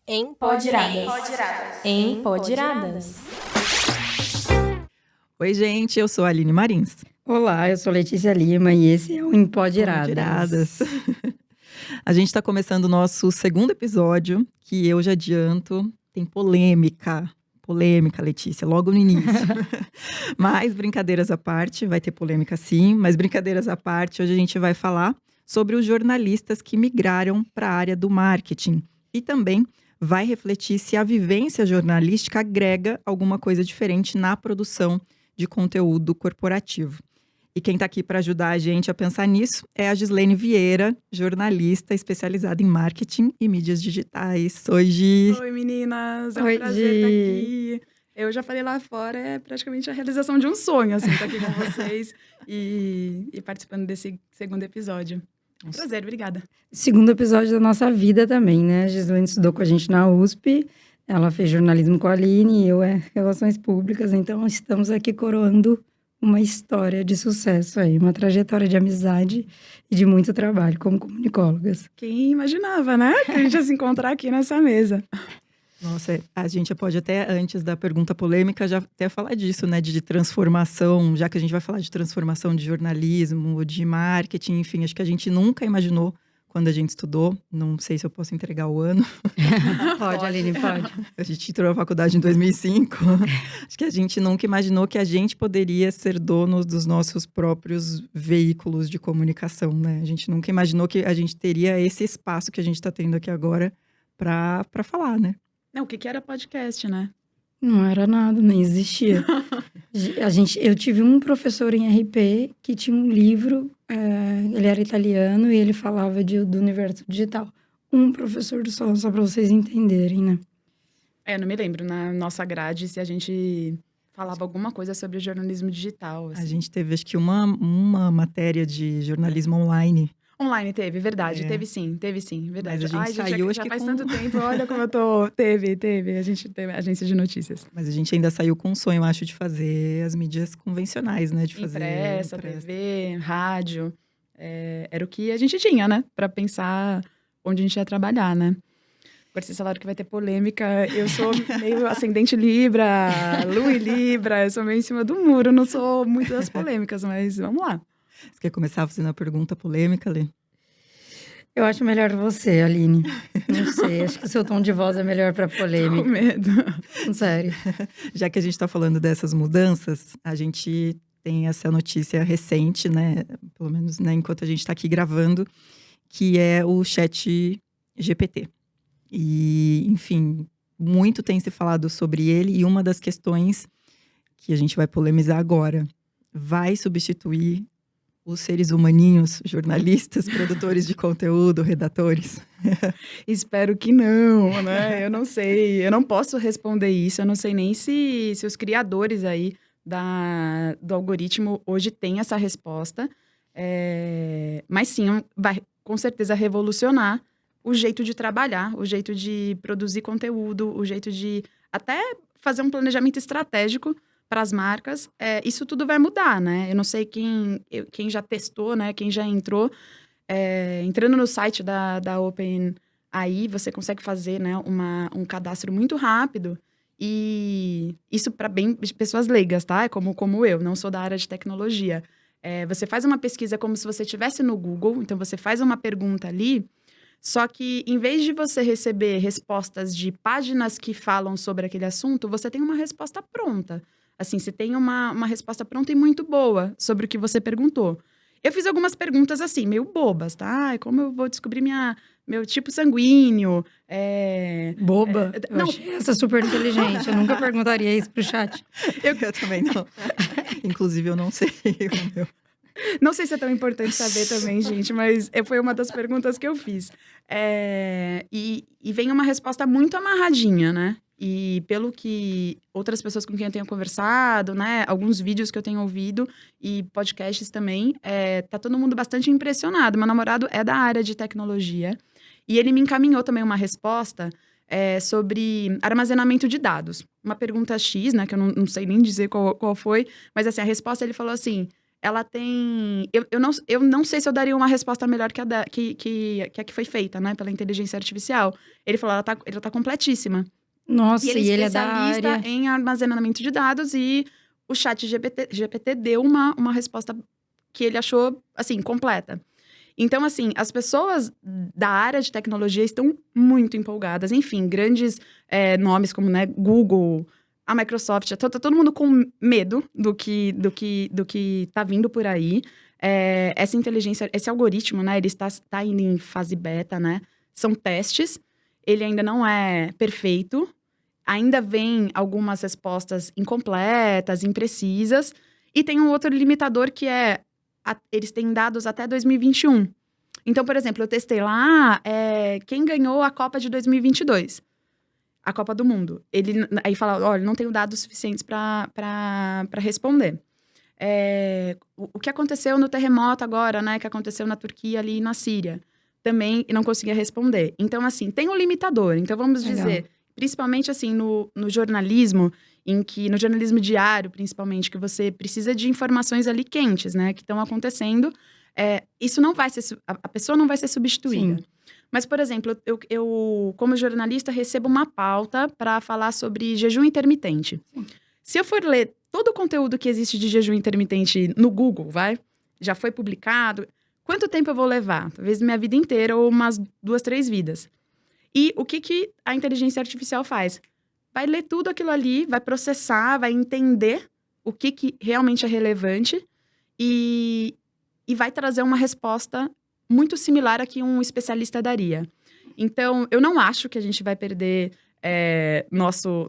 Empoderadas. Empoderadas. Oi, gente, eu sou a Aline Marins. Olá, eu sou Letícia Lima e esse é o Empoderadas. Empoderadas. A gente está começando o nosso segundo episódio, que eu já adianto, tem polêmica. Polêmica, Letícia, logo no início. Mas brincadeiras à parte, vai ter polêmica sim, mas brincadeiras à parte, hoje a gente vai falar sobre os jornalistas que migraram para a área do marketing. E também vai refletir se a vivência jornalística agrega alguma coisa diferente na produção de conteúdo corporativo. E quem está aqui para ajudar a gente a pensar nisso é a Gislene Vieira, jornalista especializada em marketing e mídias digitais. Oi, Gi! Oi, meninas! É um Oi, prazer estar Gi. aqui. Eu já falei lá fora, é praticamente a realização de um sonho, assim, estar aqui com vocês e participando desse segundo episódio. Prazer, obrigada. Segundo episódio da nossa vida também, né? A Gislene estudou com a gente na USP, ela fez jornalismo com a Aline e eu Relações Públicas, então estamos aqui coroando uma história de sucesso aí, uma trajetória de amizade e de muito trabalho como comunicólogas. Quem imaginava, né? Que a gente ia se encontrar aqui nessa mesa. Nossa, a gente pode até, antes da pergunta polêmica, já até falar disso, né? De transformação, já que a gente vai falar de transformação de jornalismo, de marketing, enfim, acho que a gente nunca imaginou quando a gente estudou, não sei se eu posso entregar o ano. Pode, Aline, pode. A gente entrou na faculdade em 2005. Acho que a gente nunca imaginou que a gente poderia ser dono dos nossos próprios veículos de comunicação, né? A gente nunca imaginou que a gente teria esse espaço que a gente está tendo aqui agora para falar, né? Não, o que era podcast, né? Não era nada, nem existia. Eu tive um professor em RP que tinha um livro, ele era italiano e ele falava do universo digital. Um professor só para vocês entenderem, né? Eu não me lembro, na nossa grade, se a gente falava alguma coisa sobre jornalismo digital. Assim. A gente teve, acho que, uma matéria de jornalismo online. Online teve, verdade. É. Teve sim, verdade. Mas a gente saiu, acho já que faz com... tanto tempo, olha como eu tô... Teve. A gente teve agência de notícias. Mas a gente ainda saiu com um sonho, acho, de fazer as mídias convencionais, né? De fazer Impressa, TV, rádio. Era o que a gente tinha, né? Pra pensar onde a gente ia trabalhar, né? Agora, vocês falaram que vai ter polêmica. Eu sou meio ascendente Libra, Lua e Libra. Eu sou meio em cima do muro. Não sou muito das polêmicas, mas vamos lá. Você quer começar fazendo a pergunta polêmica, Lê? Eu acho melhor você, Aline. Não sei, acho que o seu tom de voz é melhor para polêmica. Com medo. Sério. Já que a gente está falando dessas mudanças, a gente tem essa notícia recente, né? Pelo menos, né, enquanto a gente está aqui gravando, que é o Chat GPT. E, enfim, muito tem se falado sobre ele. E uma das questões que a gente vai polemizar agora, vai substituir os seres humaninhos, jornalistas, produtores de conteúdo, redatores? Espero que não, né? Eu não sei, eu não posso responder isso. Eu não sei nem se os criadores aí do algoritmo hoje têm essa resposta. Mas sim, vai com certeza revolucionar o jeito de trabalhar, o jeito de produzir conteúdo, o jeito de até fazer um planejamento estratégico para as marcas. Isso tudo vai mudar, né? Eu não sei quem já testou, né? Quem já entrou. Entrando no site da OpenAI, você consegue fazer, né, um cadastro muito rápido. E isso para pessoas leigas, tá? Como eu, não sou da área de tecnologia. Você faz uma pesquisa como se você estivesse no Google. Então, você faz uma pergunta ali. Só que, em vez de você receber respostas de páginas que falam sobre aquele assunto, você tem uma resposta pronta. Assim, você tem uma resposta pronta e muito boa sobre o que você perguntou. Eu fiz algumas perguntas, assim, meio bobas, tá? Como eu vou descobrir meu tipo sanguíneo? Boba? Eu não. achei essa super inteligente. Eu nunca perguntaria isso pro chat. Eu também não. Inclusive, eu não sei o meu. Não sei se é tão importante saber também, gente, mas foi uma das perguntas que eu fiz. E vem uma resposta muito amarradinha, né? E pelo que outras pessoas com quem eu tenho conversado, né? Alguns vídeos que eu tenho ouvido e podcasts também, tá todo mundo bastante impressionado. Meu namorado é da área de tecnologia e ele me encaminhou também uma resposta sobre armazenamento de dados. Uma pergunta X, né? Que eu não sei nem dizer qual foi, mas assim, a resposta ele falou assim... ela tem... Eu não sei se eu daria uma resposta melhor que a que foi feita, né? Pela inteligência artificial. Ele falou, ela tá completíssima. Nossa, E e ele é da especialista área. em armazenamento de dados e o chat GPT deu uma resposta que ele achou, assim, completa. Então, assim, as pessoas da área de tecnologia estão muito empolgadas. Enfim, grandes nomes como, né, Google, a Microsoft, tá todo mundo com medo do que tá vindo por aí. Essa inteligência, esse algoritmo, né, ele está indo em fase beta, né? São testes. Ele ainda não é perfeito. Ainda vem algumas respostas incompletas, imprecisas. E tem um outro limitador que eles têm dados até 2021. Então, por exemplo, eu testei lá quem ganhou a Copa de 2022. A Copa do Mundo. Ele aí fala, olha, não tenho dados suficientes para responder. O que aconteceu no terremoto agora, né? Que aconteceu na Turquia ali e na Síria. Também não conseguia responder. Então, assim, tem um limitador. Então, vamos dizer, principalmente assim, no jornalismo, no jornalismo diário, principalmente, que você precisa de informações ali quentes, né? Que estão acontecendo. Isso não vai ser... A pessoa não vai ser substituída. Sim. Mas, por exemplo, eu como jornalista, recebo uma pauta para falar sobre jejum intermitente. Sim. Se eu for ler todo o conteúdo que existe de jejum intermitente no Google, já foi publicado, quanto tempo eu vou levar? Talvez minha vida inteira ou umas 2, 3 vidas. E o que a inteligência artificial faz? Vai ler tudo aquilo ali, vai processar, vai entender o que realmente é relevante e vai trazer uma resposta muito similar a que um especialista daria. Então, eu não acho que a gente vai perder nosso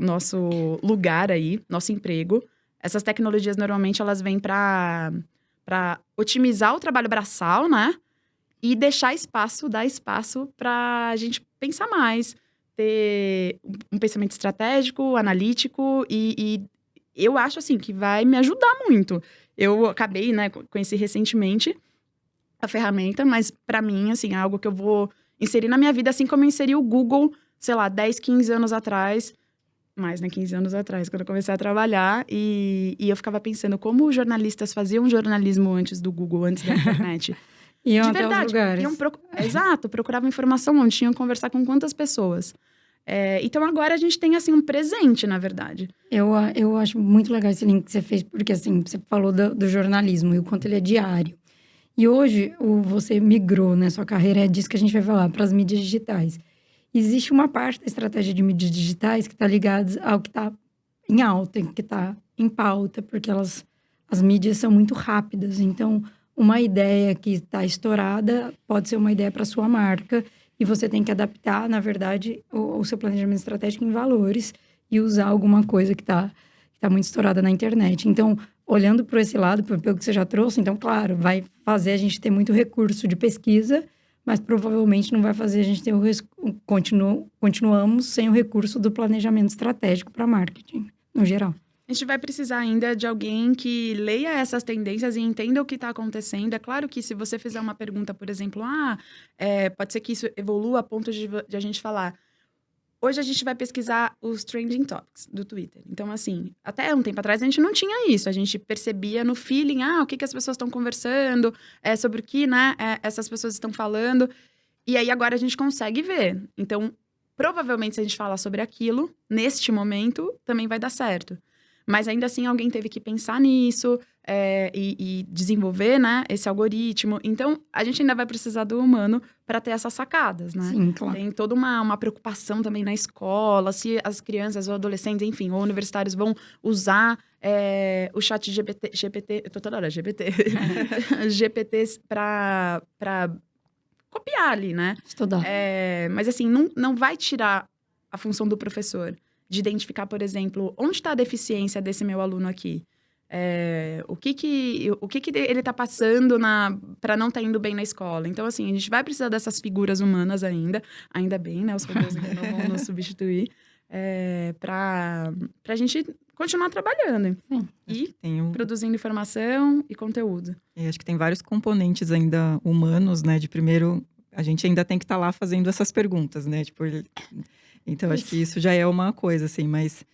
lugar aí, nosso emprego. Essas tecnologias, normalmente, elas vêm para otimizar o trabalho braçal, né? E dar espaço para a gente pensar mais, ter um pensamento estratégico, analítico, e eu acho, assim, que vai me ajudar muito. Eu acabei, né, conheci recentemente a ferramenta, mas para mim, assim, é algo que eu vou inserir na minha vida, assim como eu inseri o Google, sei lá, 10, 15 anos atrás, mais, né, 15 anos atrás, quando eu comecei a trabalhar, e eu ficava pensando como os jornalistas faziam jornalismo antes do Google, antes da internet. Iam De até os verdade, lugares. exato, procuravam informação onde, tinham que conversar com quantas pessoas. Então, agora a gente tem, assim, um presente, na verdade. Eu acho muito legal esse link que você fez, porque, assim, você falou do jornalismo e o quanto ele é diário. E hoje, você migrou, né? Sua carreira é disso que a gente vai falar, para as mídias digitais. Existe uma parte da estratégia de mídias digitais que está ligada ao que está em alta, que está em pauta, porque as mídias são muito rápidas. Então, uma ideia que está estourada pode ser uma ideia para sua marca e você tem que adaptar, na verdade, o seu planejamento estratégico em valores e usar alguma coisa que está muito estourada na internet. Então, olhando por esse lado, pelo que você já trouxe, então, claro, vai fazer a gente ter muito recurso de pesquisa, mas provavelmente não vai fazer a gente ter continuamos sem o recurso do planejamento estratégico para marketing, no geral. A gente vai precisar ainda de alguém que leia essas tendências e entenda o que está acontecendo. É claro que se você fizer uma pergunta, por exemplo, pode ser que isso evolua a ponto de a gente falar... Hoje a gente vai pesquisar os trending topics do Twitter. Então, assim, até um tempo atrás a gente não tinha isso. A gente percebia no feeling, o que as pessoas estão conversando, sobre o que, né, essas pessoas estão falando. E aí, agora a gente consegue ver. Então, provavelmente, se a gente falar sobre aquilo, neste momento, também vai dar certo. Mas ainda assim, alguém teve que pensar nisso e desenvolver, né, esse algoritmo. Então, a gente ainda vai precisar do humano para ter essas sacadas, né? Sim, claro. Tem toda uma preocupação também na escola, se as crianças ou adolescentes, enfim, ou universitários vão usar o chat GPT, eu tô toda hora, GPT, GPTs para copiar ali, né? Estudar. Mas assim, não vai tirar a função do professor de identificar, por exemplo, onde está a deficiência desse meu aluno aqui. O que ele está passando para não estar indo bem na escola. Então, assim, a gente vai precisar dessas figuras humanas ainda bem, né? Os robôs ainda não vão nos substituir, para a gente continuar trabalhando. Sim. E produzindo informação e conteúdo. Acho que tem vários componentes ainda humanos, né? De primeiro, a gente ainda tem que estar lá fazendo essas perguntas, né? Tipo, então, acho que isso já é uma coisa, assim, mas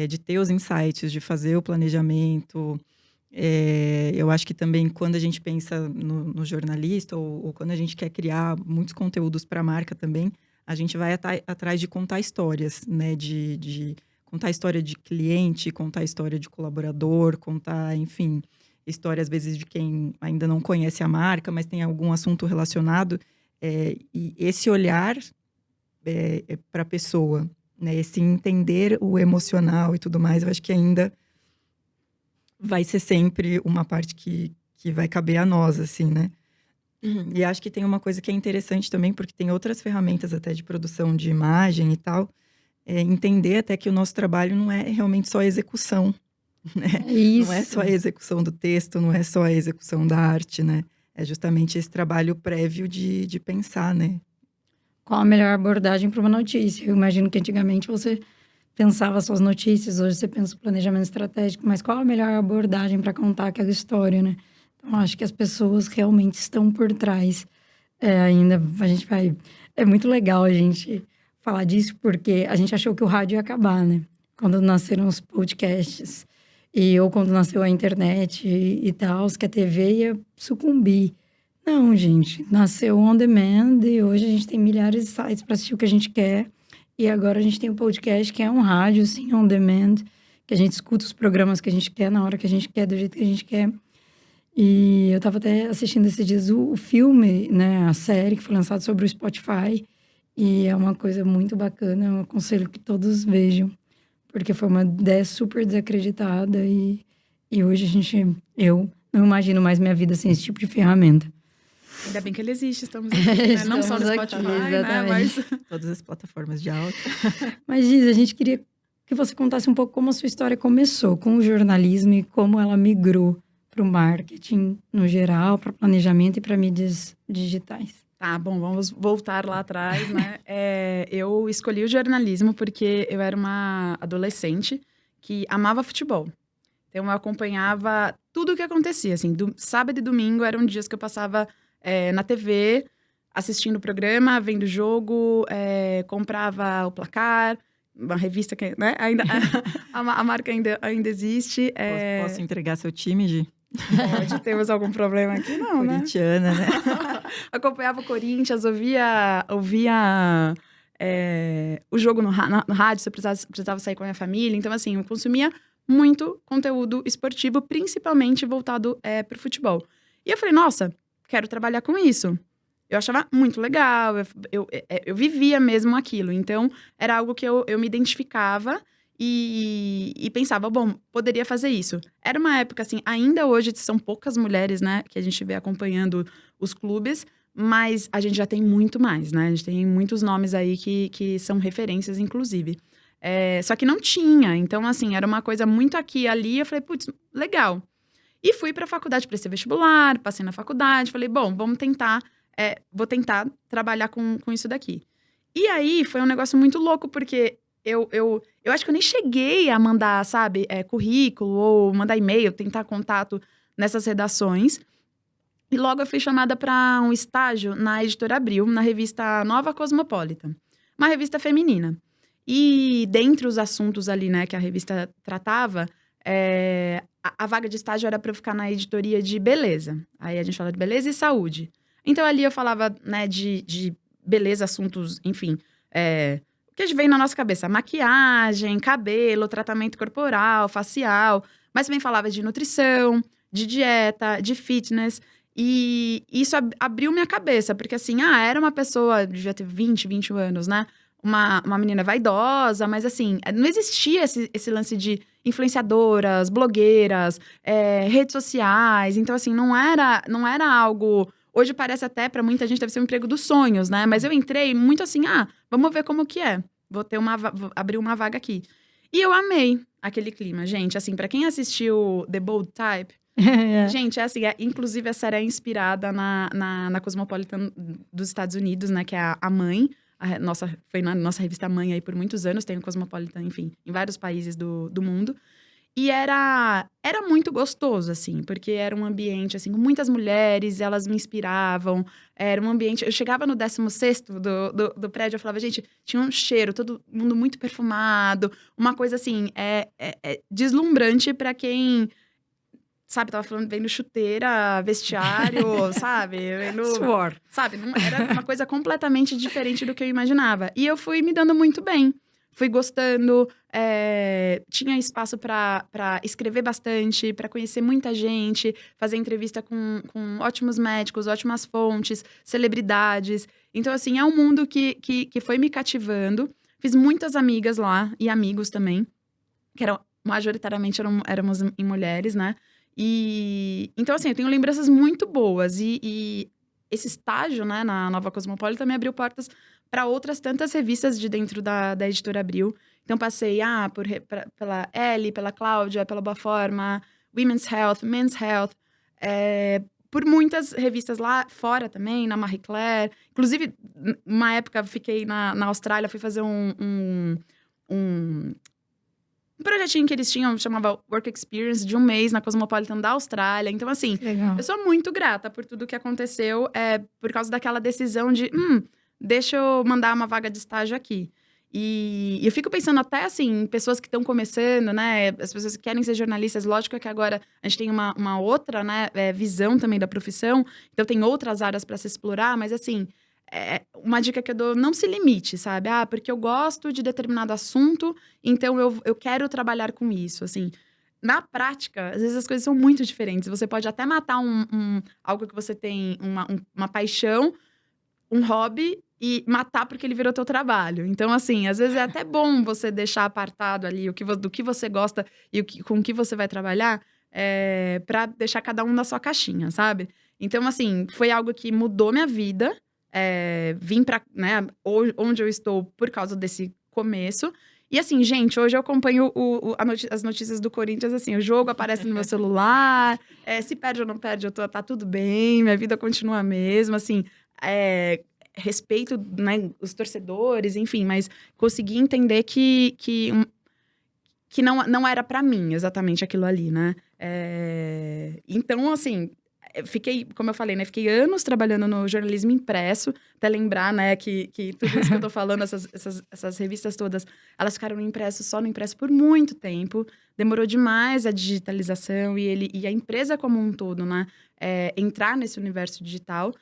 de ter os insights, de fazer o planejamento, Eu acho que também quando a gente pensa no jornalista ou quando a gente quer criar muitos conteúdos para a marca também, a gente vai atrás de contar histórias, né? De contar a história de cliente, contar a história de colaborador, contar, enfim, história às vezes de quem ainda não conhece a marca, mas tem algum assunto relacionado. E esse olhar para a pessoa, né? Esse entender o emocional e tudo mais, eu acho que ainda vai ser sempre uma parte que vai caber a nós, assim, né? E acho que tem uma coisa que é interessante também, porque tem outras ferramentas até de produção de imagem e tal, entender até que o nosso trabalho não é realmente só a execução, né? Isso. Não é só a execução do texto, não é só a execução da arte, né? É justamente esse trabalho prévio de pensar, né? Qual a melhor abordagem para uma notícia? Eu imagino que antigamente você pensava suas notícias, hoje você pensa o planejamento estratégico, mas qual a melhor abordagem para contar aquela história, né? Então, acho que as pessoas realmente estão por trás. Ainda a gente vai... É muito legal a gente falar disso, porque a gente achou que o rádio ia acabar, né? Quando nasceram os podcasts, ou quando nasceu a internet e tal, que a TV ia sucumbir. Não, gente, nasceu on demand e hoje a gente tem milhares de sites para assistir o que a gente quer. E agora a gente tem o podcast, que é um rádio, assim, on demand, que a gente escuta os programas que a gente quer, na hora que a gente quer, do jeito que a gente quer. E eu estava até assistindo esses dias o filme, né, a série que foi lançada sobre o Spotify. E é uma coisa muito bacana, eu aconselho que todos vejam. Porque foi uma ideia super desacreditada e hoje eu não imagino mais minha vida sem esse tipo de ferramenta. Ainda bem que ele existe, estamos aqui, né? Não só no Spotify, né? Mas... Todas as plataformas de áudio. Mas, Giz, a gente queria que você contasse um pouco como a sua história começou com o jornalismo e como ela migrou para o marketing no geral, para planejamento e para mídias digitais. Tá, bom, vamos voltar lá atrás, né? Eu escolhi o jornalismo porque eu era uma adolescente que amava futebol. Então, eu acompanhava tudo o que acontecia, assim. Sábado e domingo eram dias que eu passava na TV, assistindo o programa, vendo o jogo, comprava o Placar, uma revista que, né? Ainda, a marca ainda existe. Posso entregar seu time, Gi? Pode, temos algum problema aqui? Não, né? Corintiana, né? Acompanhava o Corinthians, ouvia o jogo no rádio, se eu precisava sair com a minha família. Então, assim, eu consumia muito conteúdo esportivo, principalmente voltado para o futebol. E eu falei, nossa, quero trabalhar com isso. Eu achava muito legal, eu vivia mesmo aquilo. Então, era algo que eu me identificava e pensava, bom, poderia fazer isso. Era uma época, assim, ainda hoje são poucas mulheres, né, que a gente vê acompanhando os clubes, mas a gente já tem muito mais, né? A gente tem muitos nomes aí que são referências, inclusive. Só que não tinha, então, assim, era uma coisa muito aqui e ali. Eu falei, putz, legal. E fui para a faculdade, prestei vestibular, passei na faculdade, falei, bom, vou tentar trabalhar com isso daqui. E aí, foi um negócio muito louco, porque eu acho que eu nem cheguei a mandar, sabe, currículo ou mandar e-mail, tentar contato nessas redações. E logo eu fui chamada para um estágio na Editora Abril, na revista Nova Cosmopolitan, uma revista feminina. E dentre os assuntos ali, né, que a revista tratava, a vaga de estágio era para eu ficar na editoria de beleza. Aí a gente fala de beleza e saúde. Então ali eu falava, né, de beleza, assuntos, enfim, o que a gente vem na nossa cabeça, maquiagem, cabelo, tratamento corporal, facial, mas também falava de nutrição, de dieta, de fitness. E isso abriu minha cabeça, porque assim, era uma pessoa, devia ter 20, 21 anos, né? Uma menina vaidosa, mas assim, não existia esse lance de influenciadoras, blogueiras, redes sociais. Então, assim, não era algo... Hoje parece até, pra muita gente, deve ser um emprego dos sonhos, né? Mas eu entrei muito assim, vamos ver como que é. Vou abrir uma vaga aqui. E eu amei aquele clima, gente. Assim, pra quem assistiu The Bold Type, gente, assim, inclusive a série é inspirada na Cosmopolitan dos Estados Unidos, né? Que é a Mãe. Foi na nossa revista Mãe aí por muitos anos. Tem o Cosmopolitan, enfim, em vários países do mundo. E era muito gostoso, assim, porque era um ambiente, assim, com muitas mulheres, elas me inspiravam. Era um ambiente... Eu chegava no 16º do prédio, eu falava, gente, tinha um cheiro, todo mundo muito perfumado. Uma coisa, assim, deslumbrante para quem sabe, tava falando, vendo chuteira, vestiário, sabe? Suor. Sabe, era uma coisa completamente diferente do que eu imaginava. E eu fui me dando muito bem. Fui gostando, tinha espaço para escrever bastante, para conhecer muita gente, fazer entrevista com ótimos médicos, ótimas fontes, celebridades. Então, assim, é um mundo que foi me cativando. Fiz muitas amigas lá, e amigos também, que majoritariamente éramos em mulheres, né? E então, assim, eu tenho lembranças muito boas. E esse estágio, né, na Nova Cosmopolitan me abriu portas para outras tantas revistas de dentro da Editora Abril. Então, passei pela Elle, pela Cláudia, pela Boa Forma, Women's Health, Men's Health, por muitas revistas lá fora também, na Marie Claire. Inclusive, uma época, fiquei na Austrália, fui fazer um projetinho que eles tinham, chamava Work Experience, de 1 mês na Cosmopolitan da Austrália. Então, assim, Legal. eu sou muito grata por tudo que aconteceu, por causa daquela decisão de, deixa eu mandar uma vaga de estágio aqui. E eu fico pensando até, assim, em pessoas que estão começando, né? As pessoas que querem ser jornalistas. Lógico que agora a gente tem uma outra, né, visão também da profissão. Então, tem outras áreas para se explorar. Mas, assim, uma dica que eu dou, não se limite, sabe? Porque eu gosto de determinado assunto, então eu quero trabalhar com isso, assim. Na prática, às vezes as coisas são muito diferentes. Você pode até matar algo que você tem, uma paixão, um hobby, e matar porque ele virou teu trabalho. Então, assim, às vezes é até bom você deixar apartado ali do que você gosta e com o que você vai trabalhar, para deixar cada um na sua caixinha, sabe? Então, assim, foi algo que mudou minha vida. Vim pra, né, onde eu estou por causa desse começo. E assim, gente, hoje eu acompanho as notícias do Corinthians, assim, o jogo aparece no meu celular, se perde ou não perde, tá tudo bem, minha vida continua a mesma, assim, respeito, né, os torcedores, enfim, mas consegui entender que não era pra mim exatamente aquilo ali, né? Então, assim, como eu falei, né? Fiquei anos trabalhando no jornalismo impresso, até lembrar, né, que tudo isso que eu tô falando, essas revistas todas, elas ficaram só no impresso por muito tempo. Demorou demais a digitalização e a empresa como um todo, né? Entrar nesse universo digital.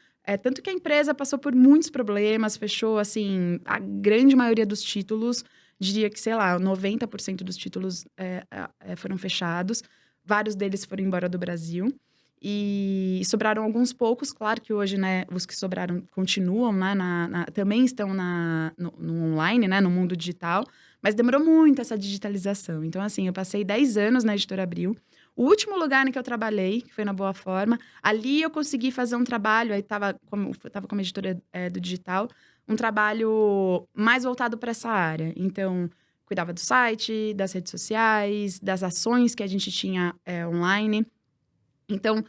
Tanto que a empresa passou por muitos problemas, fechou, assim, a grande maioria dos títulos, diria que, sei lá, 90% dos títulos foram fechados. Vários deles foram embora do Brasil. E sobraram alguns poucos, claro que hoje, né, os que sobraram continuam, né, também estão no online, né, no mundo digital, mas demorou muito essa digitalização. Então, assim, eu passei 10 anos na Editora Abril. O último lugar em que eu trabalhei, que foi na Boa Forma, ali eu consegui fazer um trabalho, aí tava como editora do digital, um trabalho mais voltado para essa área. Então, cuidava do site, das redes sociais, das ações que a gente tinha online. Então,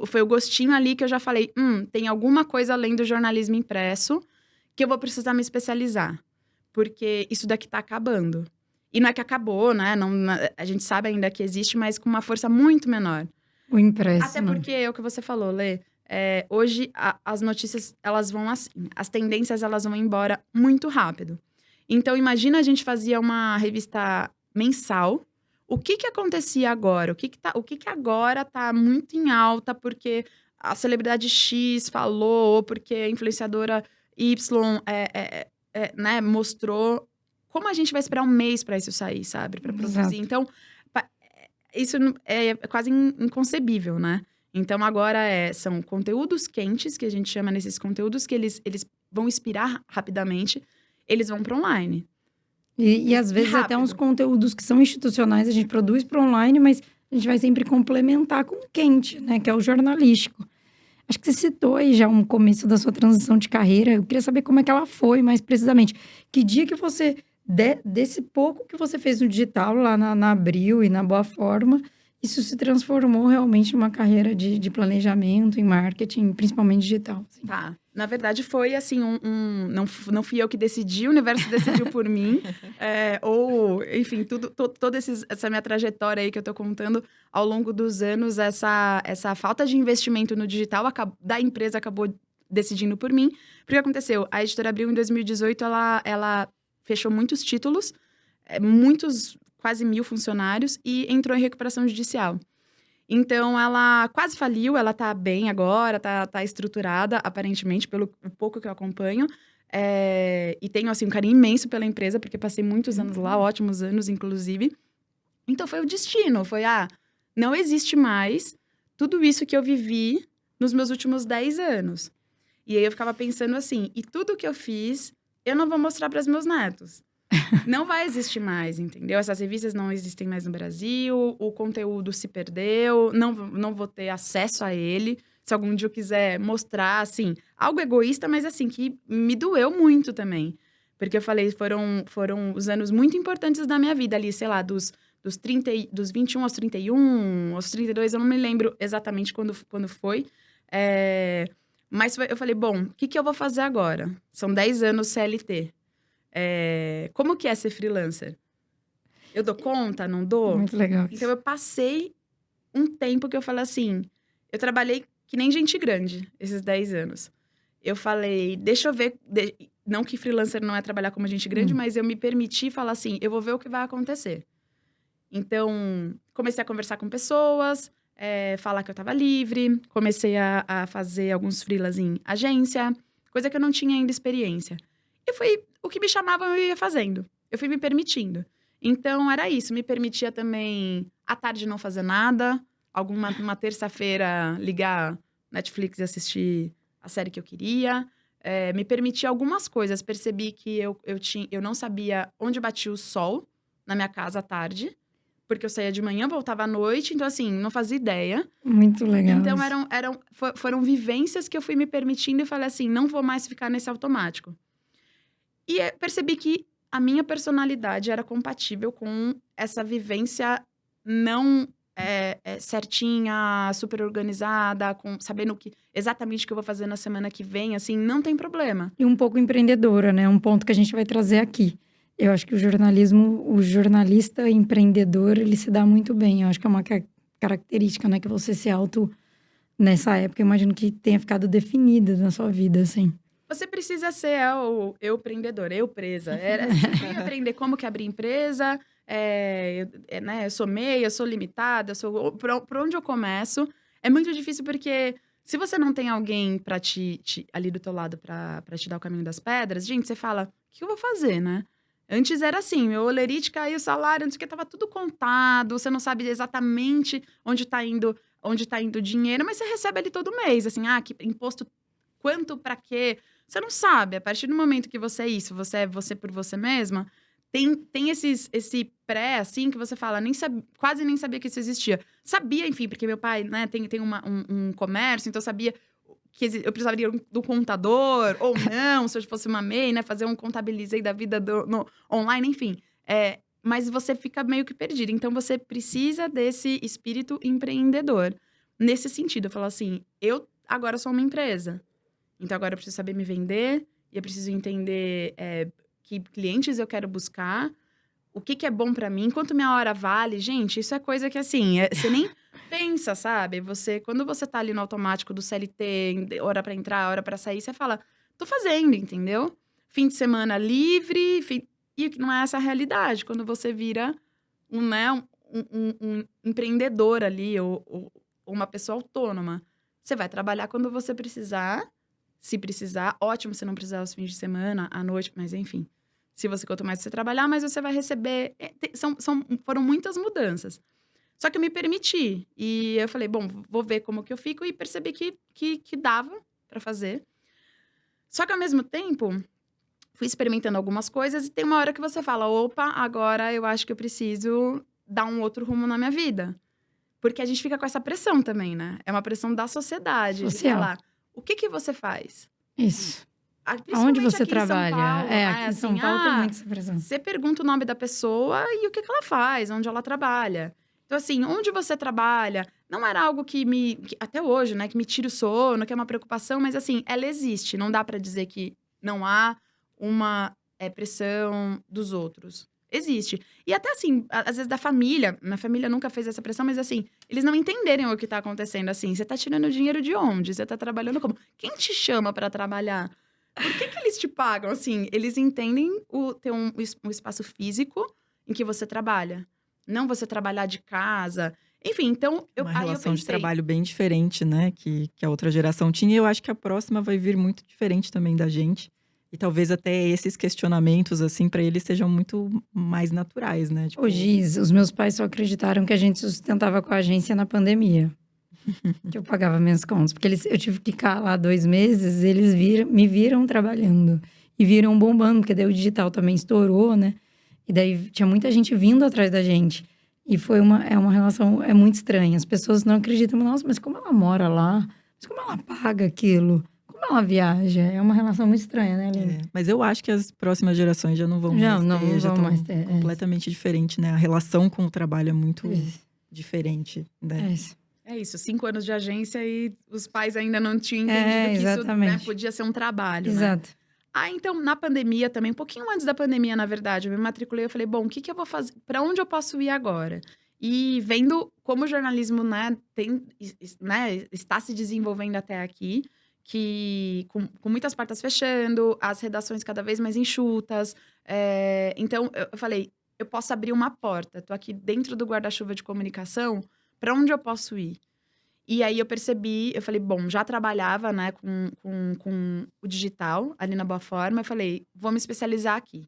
foi o gostinho ali que eu já falei, tem alguma coisa além do jornalismo impresso que eu vou precisar me especializar. Porque isso daqui tá acabando. E não é que acabou, né? A gente sabe ainda que existe, mas com uma força muito menor. O impresso, até porque é o que você falou, Lê. Hoje, as notícias, elas vão assim. As tendências, elas vão embora muito rápido. Então, imagina a gente fazia uma revista mensal. O que acontecia agora? O que agora tá muito em alta porque a celebridade X falou, ou porque a influenciadora Y né, mostrou. Como a gente vai esperar 1 mês para isso sair, sabe? Para produzir. Exato. Então, isso é quase inconcebível, né? Então, agora são conteúdos quentes, que a gente chama nesses conteúdos, que eles vão expirar rapidamente, eles vão para online. E às vezes até uns conteúdos que são institucionais, a gente produz para online, mas a gente vai sempre complementar com o quente, né? Que é o jornalístico. Acho que você citou aí já um começo da sua transição de carreira. Eu queria saber como é que ela foi, mais precisamente. Que dia que você, desse pouco que você fez no digital, lá na Abril e na Boa Forma, isso se transformou realmente numa carreira de planejamento, em marketing, principalmente digital. Assim. Tá. Na verdade, foi assim, não fui eu que decidi, o universo decidiu por mim. Ou, enfim, toda essa minha trajetória aí que eu tô contando, ao longo dos anos, essa falta de investimento no digital da empresa acabou decidindo por mim. Porque aconteceu? A Editora Abril, em 2018, ela fechou muitos títulos, quase 1.000 funcionários, e entrou em recuperação judicial. Então, ela quase faliu, ela tá bem agora, tá estruturada, aparentemente, pelo pouco que eu acompanho. E tenho, assim, um carinho imenso pela empresa, porque passei muitos anos lá, ótimos anos, inclusive. Então, foi o destino, não existe mais tudo isso que eu vivi nos meus últimos 10 anos. E aí, eu ficava pensando assim, e tudo que eu fiz, eu não vou mostrar para os meus netos. Não vai existir mais, entendeu? Essas revistas não existem mais no Brasil, o conteúdo se perdeu, não vou ter acesso a ele. Se algum dia eu quiser mostrar, assim, algo egoísta, mas assim, que me doeu muito também. Porque eu falei, foram os anos muito importantes da minha vida ali, sei lá, dos 21 aos 31, aos 32, eu não me lembro exatamente quando foi. Mas eu falei, bom, o que eu vou fazer agora? São 10 anos CLT. Como que é ser freelancer? Eu dou conta? Não dou? Muito legal. Então, eu passei um tempo que eu falei assim... Eu trabalhei que nem gente grande, esses 10 anos. Eu falei, deixa eu ver... Não que freelancer não é trabalhar como gente grande, mas eu me permiti falar assim, eu vou ver o que vai acontecer. Então, comecei a conversar com pessoas, falar que eu estava livre. Comecei a fazer alguns freelas em agência, coisa que eu não tinha ainda experiência. E foi o que me chamavam, eu ia fazendo. Eu fui me permitindo. Então, era isso. Me permitia também, à tarde, não fazer nada. Uma terça-feira, ligar Netflix e assistir a série que eu queria. Me permitia algumas coisas. Percebi que eu não sabia onde batia o sol na minha casa à tarde. Porque eu saía de manhã, voltava à noite. Então, assim, não fazia ideia. Muito legal. Então, foram vivências que eu fui me permitindo. E falei assim, não vou mais ficar nesse automático. E percebi que a minha personalidade era compatível com essa vivência não certinha, super organizada, sabendo exatamente o que eu vou fazer na semana que vem, assim, não tem problema. E um pouco empreendedora, né? Um ponto que a gente vai trazer aqui. Eu acho que o jornalista empreendedor, ele se dá muito bem. Eu acho que é uma característica, né? Que você nessa época, eu imagino que tenha ficado definida na sua vida, assim. Você precisa ser eu empreendedora, eu presa. Você tem que aprender como que abrir empresa, né? Eu sou meia, eu sou limitada, por onde eu começo. É muito difícil porque se você não tem alguém pra ali do teu lado pra te dar o caminho das pedras, gente, você fala, o que eu vou fazer, né? Antes era assim, meu olerite caiu, o salário, não sei o que, tava tudo contado, você não sabe exatamente onde tá indo o dinheiro, mas você recebe ali todo mês, assim, que imposto, quanto, pra quê? Você não sabe. A partir do momento que você é isso, você é você por você mesma, tem esse pré, assim, que você fala, quase nem sabia que isso existia. Sabia, enfim, porque meu pai, né, tem um comércio, então eu sabia que eu precisaria do contador, ou não, se eu fosse uma MEI, né, fazer um contabilizei da vida no online, enfim. Mas você fica meio que perdido. Então, você precisa desse espírito empreendedor. Nesse sentido, eu falo assim, eu agora sou uma empresa. Então, agora eu preciso saber me vender, e eu preciso entender que clientes eu quero buscar, o que é bom pra mim, quanto minha hora vale. Gente, isso é coisa que, assim, você nem pensa, sabe? Quando você tá ali no automático do CLT, hora pra entrar, hora pra sair, você fala, tô fazendo, entendeu? Fim de semana livre, e não é essa a realidade. Quando você vira um empreendedor ali, ou uma pessoa autônoma, você vai trabalhar quando você precisar. Se precisar, ótimo se não precisar aos fins de semana, à noite, mas enfim. Quanto mais você trabalhar, mais você vai receber. Foram muitas mudanças. Só que eu me permiti. E eu falei, bom, vou ver como que eu fico. E percebi que dava pra fazer. Só que ao mesmo tempo, fui experimentando algumas coisas. E tem uma hora que você fala, opa, agora eu acho que eu preciso dar um outro rumo na minha vida. Porque a gente fica com essa pressão também, né? É uma pressão da sociedade. De falar, o que você faz? Isso. Aonde você trabalha? Paulo, Aqui em São Paulo tem muita pressão. Você pergunta o nome da pessoa e o que ela faz, onde ela trabalha. Então, assim, onde você trabalha, não era algo que até hoje, né, que me tira o sono, que é uma preocupação, mas assim, ela existe. Não dá pra dizer que não há uma pressão dos outros. Existe. E até assim, às vezes da família, minha família nunca fez essa pressão, mas assim, eles não entenderem o que tá acontecendo, assim, você tá tirando dinheiro de onde? Você tá trabalhando como? Quem te chama pra trabalhar? Por que eles te pagam? Assim, eles entendem ter um espaço físico em que você trabalha. Não você trabalhar de casa. Enfim, então, Uma aí eu relação de pensei, trabalho bem diferente, né? Que a outra geração tinha. E eu acho que a próxima vai vir muito diferente também da gente. E talvez até esses questionamentos, assim, para eles sejam muito mais naturais, né? Tipo, Ô, Giz, os meus pais só acreditaram que a gente sustentava com a agência na pandemia. Que eu pagava minhas contas. Porque eu tive que ficar lá 2 meses, eles me viram trabalhando. E viram bombando, porque daí o digital também estourou, né? E daí tinha muita gente vindo atrás da gente. E é uma relação, é muito estranha. As pessoas não acreditam, nossa, mas como ela mora lá? Mas como ela paga aquilo? Como ela viaja? É uma relação muito estranha, né, Aline? mas eu acho que as próximas gerações já não vão mais Não ter, já vão estão mais ter, completamente diferente, né? A relação com o trabalho é muito Isso. diferente, né? É isso. é isso, 5 anos de agência e os pais ainda não tinham entendido que isso, né, exatamente. podia ser um trabalho, né? Exato. Então, na pandemia também, um pouquinho antes da pandemia, na verdade, eu me matriculei, eu falei, bom, o que eu vou fazer? Para onde eu posso ir agora? E vendo como o jornalismo, né, está se desenvolvendo até aqui, que com muitas portas fechando, as redações cada vez mais enxutas. Então, eu falei, eu posso abrir uma porta. Tô aqui dentro do guarda-chuva de comunicação, para onde eu posso ir? E aí eu percebi, eu falei, bom, já trabalhava, né, com o digital ali na Boa Forma, eu falei, vou me especializar aqui.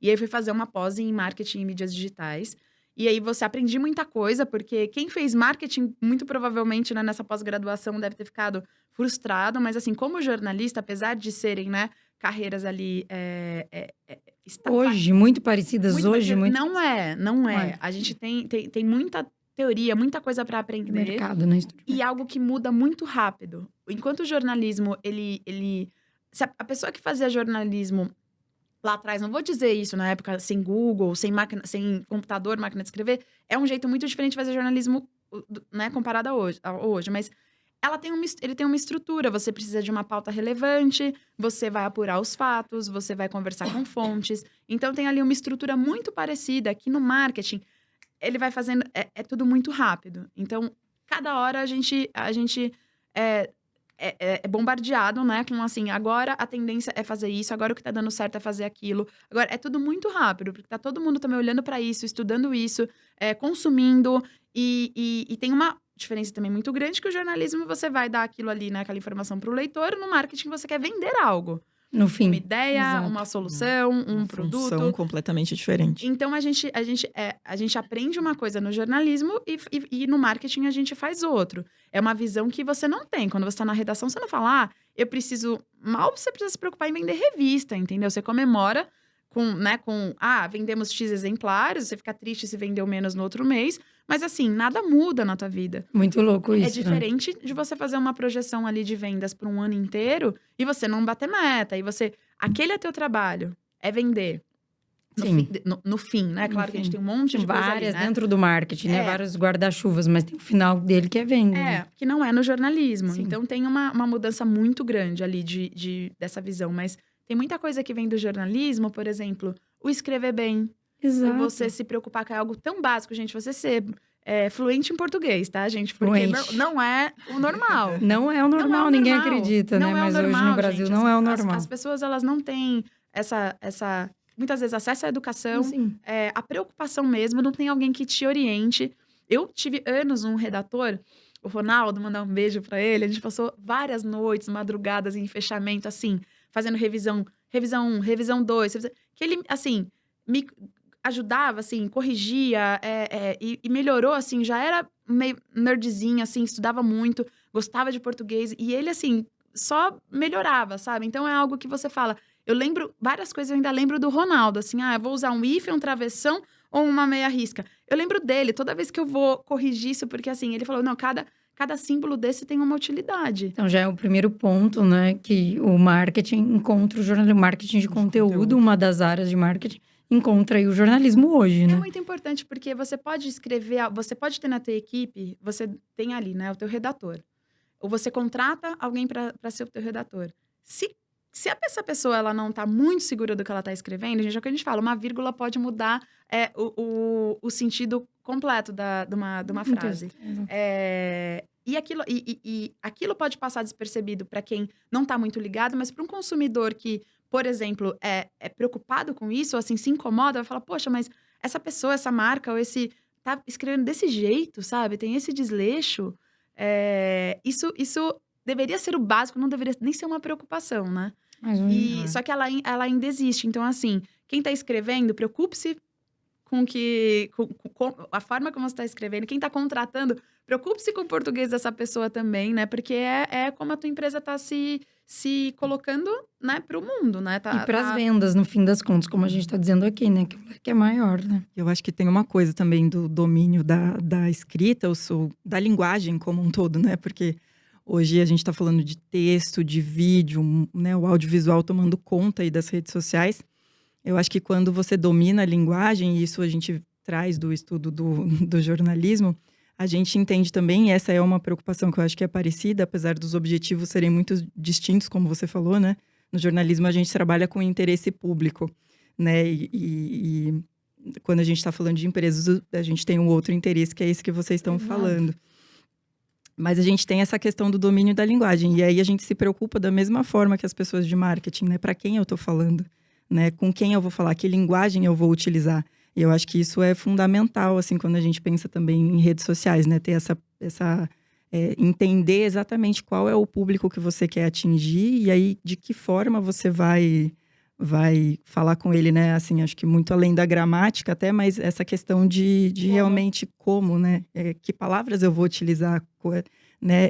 E aí fui fazer uma pós em marketing e mídias digitais. E aí você aprendi muita coisa, porque quem fez marketing, muito provavelmente, né, nessa pós-graduação deve ter ficado frustrado, mas assim, como jornalista, apesar de serem, né, carreiras ali Hoje, muito parecidas muito hoje, parecidas, muito não é. Olha. A gente tem muita teoria, muita coisa para de aprender. mercado, né? E algo que muda muito rápido. Enquanto o jornalismo, se a pessoa que fazia jornalismo lá atrás, não vou dizer isso na época sem Google, sem máquina, sem computador, máquina de escrever, é um jeito muito diferente de fazer jornalismo, né, comparado a hoje. Mas ele tem uma estrutura, você precisa de uma pauta relevante, você vai apurar os fatos, você vai conversar com fontes. Então tem ali uma estrutura muito parecida que no marketing ele vai fazendo, é tudo muito rápido. Então, cada hora a gente é bombardeado, né? Com assim, agora a tendência é fazer isso, agora o que tá dando certo é fazer aquilo. Agora, é tudo muito rápido, porque tá todo mundo também olhando para isso, estudando isso, consumindo. E tem uma diferença também muito grande, que o jornalismo você vai dar aquilo ali, né? Aquela informação pro leitor, no marketing você quer vender algo. No fim. Uma ideia, Exato. uma solução, um Uma produto. função completamente diferente. Então, a gente aprende uma coisa no jornalismo e no marketing a gente faz outro. É uma visão que você não tem. Quando você está na redação, você não fala, eu preciso... Mal você precisa se preocupar em vender revista, entendeu? Você comemora vendemos X exemplares, você fica triste se vendeu menos no outro mês. Mas, assim, nada muda na tua vida. Muito louco isso, É diferente de você fazer uma projeção ali de vendas para um ano inteiro e você não bater meta. E aquele é teu trabalho, é vender. Sim. No fim, né? Claro que a gente tem um monte de coisa ali, várias né? dentro do marketing, né? Vários guarda-chuvas, mas tem o final dele que é venda. né? Que não é no jornalismo. Sim. Então, tem uma mudança muito grande ali dessa visão. Mas tem muita coisa que vem do jornalismo, por exemplo, o escrever bem. Exato. Você se preocupar com algo tão básico, gente, você ser fluente em português, tá, gente? Porque não é o normal. Não é o normal, ninguém acredita, não né? É mas normal, hoje no Brasil gente. não é o normal. As pessoas, elas não têm muitas vezes, acesso à educação, a preocupação mesmo, não tem alguém que te oriente. Eu tive anos um redator, o Ronaldo, mandar um beijo pra ele, a gente passou várias noites, madrugadas em fechamento, assim, fazendo revisão 1, revisão 2, que ele, assim, me ajudava, assim, corrigia e melhorou, assim, já era meio nerdzinho, assim, estudava muito, gostava de português, e ele, assim, só melhorava, sabe? Então, é algo que você fala... Eu lembro, várias coisas eu ainda lembro do Ronaldo, assim, eu vou usar um hífen, um travessão ou uma meia risca. Eu lembro dele, toda vez que eu vou corrigir isso, porque, assim, ele falou, não, cada símbolo desse tem uma utilidade. Então, já é o primeiro ponto, né, que o marketing encontra o jornalismo, marketing de conteúdo, uma das áreas de marketing, encontra aí o jornalismo hoje, né? É muito importante, porque você pode escrever, você pode ter na tua equipe, você tem ali, né, o teu redator. Ou você contrata alguém para ser o teu redator. Se essa pessoa ela não está muito segura do que ela está escrevendo, gente, é o que a gente fala, uma vírgula pode mudar o sentido completo de uma frase. E aquilo pode passar despercebido para quem não está muito ligado, mas para um consumidor que, por exemplo, é preocupado com isso, ou assim, se incomoda, vai falar, poxa, mas essa pessoa, essa marca, ou esse tá escrevendo desse jeito, sabe? Tem esse desleixo. Isso deveria ser o básico, não deveria nem ser uma preocupação, né? Só que ela ainda existe. Então, assim, quem tá escrevendo, preocupe-se com a forma como você está escrevendo. Quem está contratando, preocupe-se com o português dessa pessoa também, né? Porque é como a tua empresa está se colocando, né, para o mundo, né? E para as vendas, no fim das contas, como a gente está dizendo aqui, né? Que o leque é maior, né? Eu acho que tem uma coisa também do domínio da escrita, da linguagem como um todo, né? Porque hoje a gente está falando de texto, de vídeo, né? O audiovisual tomando conta aí das redes sociais. Eu acho que quando você domina a linguagem, e isso a gente traz do estudo do jornalismo, a gente entende também, e essa é uma preocupação que eu acho que é parecida, apesar dos objetivos serem muito distintos, como você falou, né? No jornalismo a gente trabalha com interesse público, né? E quando a gente está falando de empresas, a gente tem um outro interesse, que é esse que vocês estão falando. Mas a gente tem essa questão do domínio da linguagem, e aí a gente se preocupa da mesma forma que as pessoas de marketing, né? Para quem eu estou falando? Né, com quem eu vou falar, que linguagem eu vou utilizar. E eu acho que isso é fundamental, assim, quando a gente pensa também em redes sociais, né? Ter entender exatamente qual é o público que você quer atingir e aí de que forma você vai falar com ele, né? Assim, acho que muito além da gramática até, mas essa questão de realmente como, né? Que palavras eu vou utilizar, né?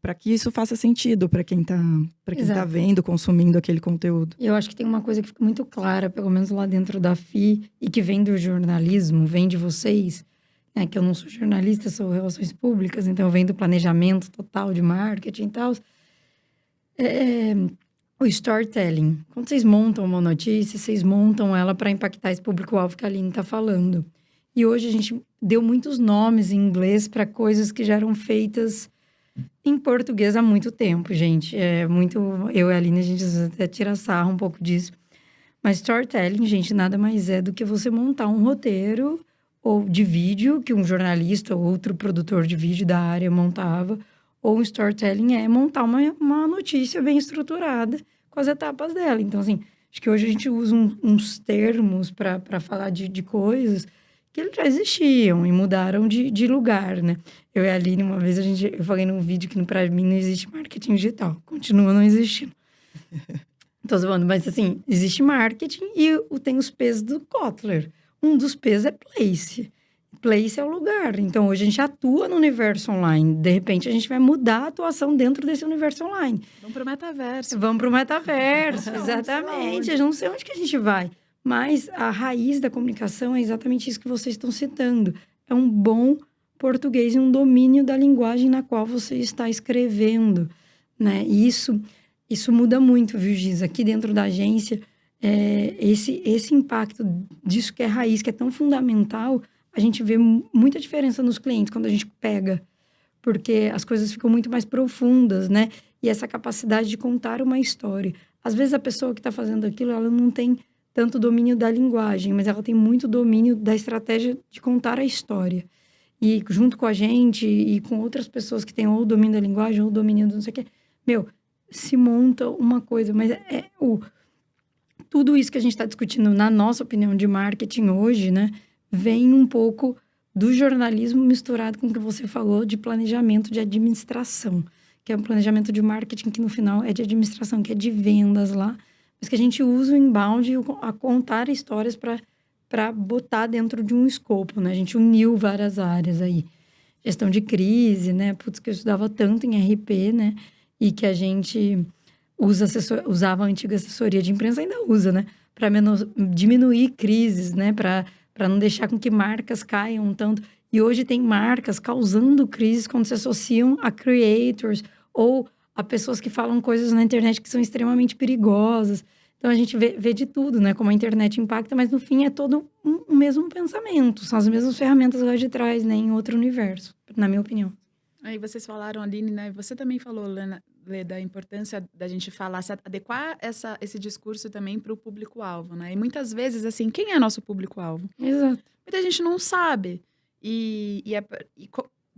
Para que isso faça sentido para quem tá vendo, consumindo aquele conteúdo. Eu acho que tem uma coisa que fica muito clara, pelo menos lá dentro da FI, e que vem do jornalismo, vem de vocês, né? Que eu não sou jornalista, sou relações públicas, então vem do planejamento total de marketing e tal. O storytelling. Quando vocês montam uma notícia, vocês montam ela para impactar esse público-alvo que a Aline está falando. E hoje a gente deu muitos nomes em inglês para coisas que já eram feitas em português há muito tempo, gente. Eu e a Aline, a gente até tira sarro um pouco disso. Mas storytelling, gente, nada mais é do que você montar um roteiro ou de vídeo que um jornalista ou outro produtor de vídeo da área montava. Ou um storytelling é montar uma notícia bem estruturada com as etapas dela. Então, assim, acho que hoje a gente usa uns termos para falar de coisas que eles já existiam e mudaram de lugar, né? Eu e a Aline, uma vez, eu falei num vídeo que pra mim não existe marketing digital. Continua não existindo. Tô zoando, mas assim, existe marketing e tem os P's do Kotler. Um dos P's é place. Place é o lugar. Então, hoje a gente atua no universo online. De repente, a gente vai mudar a atuação dentro desse universo online. Vamos pro metaverso. Vamos pro metaverso, exatamente. Eu não sei onde que a gente vai. Mas a raiz da comunicação é exatamente isso que vocês estão citando. É um bom português e um domínio da linguagem na qual você está escrevendo, né? E isso muda muito, viu, Giz? Aqui dentro da agência, esse impacto disso que é raiz, que é tão fundamental, a gente vê muita diferença nos clientes quando a gente pega, porque as coisas ficam muito mais profundas, né? E essa capacidade de contar uma história. Às vezes a pessoa que está fazendo aquilo, ela não tem tanto domínio da linguagem, mas ela tem muito domínio da estratégia de contar a história. E junto com a gente e com outras pessoas que têm ou o domínio da linguagem ou o domínio do não sei o quê, se monta uma coisa. Mas tudo isso que a gente está discutindo, na nossa opinião de marketing hoje, né, vem um pouco do jornalismo misturado com o que você falou de planejamento de administração, que é um planejamento de marketing que no final é de administração, que é de vendas lá, mas que a gente usa o inbound a contar histórias para botar dentro de um escopo, né? A gente uniu várias áreas aí. Gestão de crise, né? Putz, que eu estudava tanto em RP, né? E que a gente usava a antiga assessoria de imprensa, ainda usa, né? Para diminuir crises, né? Para não deixar com que marcas caiam tanto. E hoje tem marcas causando crises quando se associam a creators ou a pessoas que falam coisas na internet que são extremamente perigosas. Então, a gente vê de tudo, né? Como a internet impacta, mas no fim é todo o mesmo pensamento. São as mesmas ferramentas lá de trás, né? Em outro universo, na minha opinião. Aí vocês falaram, Aline, né? Você também falou, Lê, da importância da gente falar, se adequar esse discurso também para o público-alvo, né? E muitas vezes, assim, quem é nosso público-alvo? Exato. Muita gente não sabe.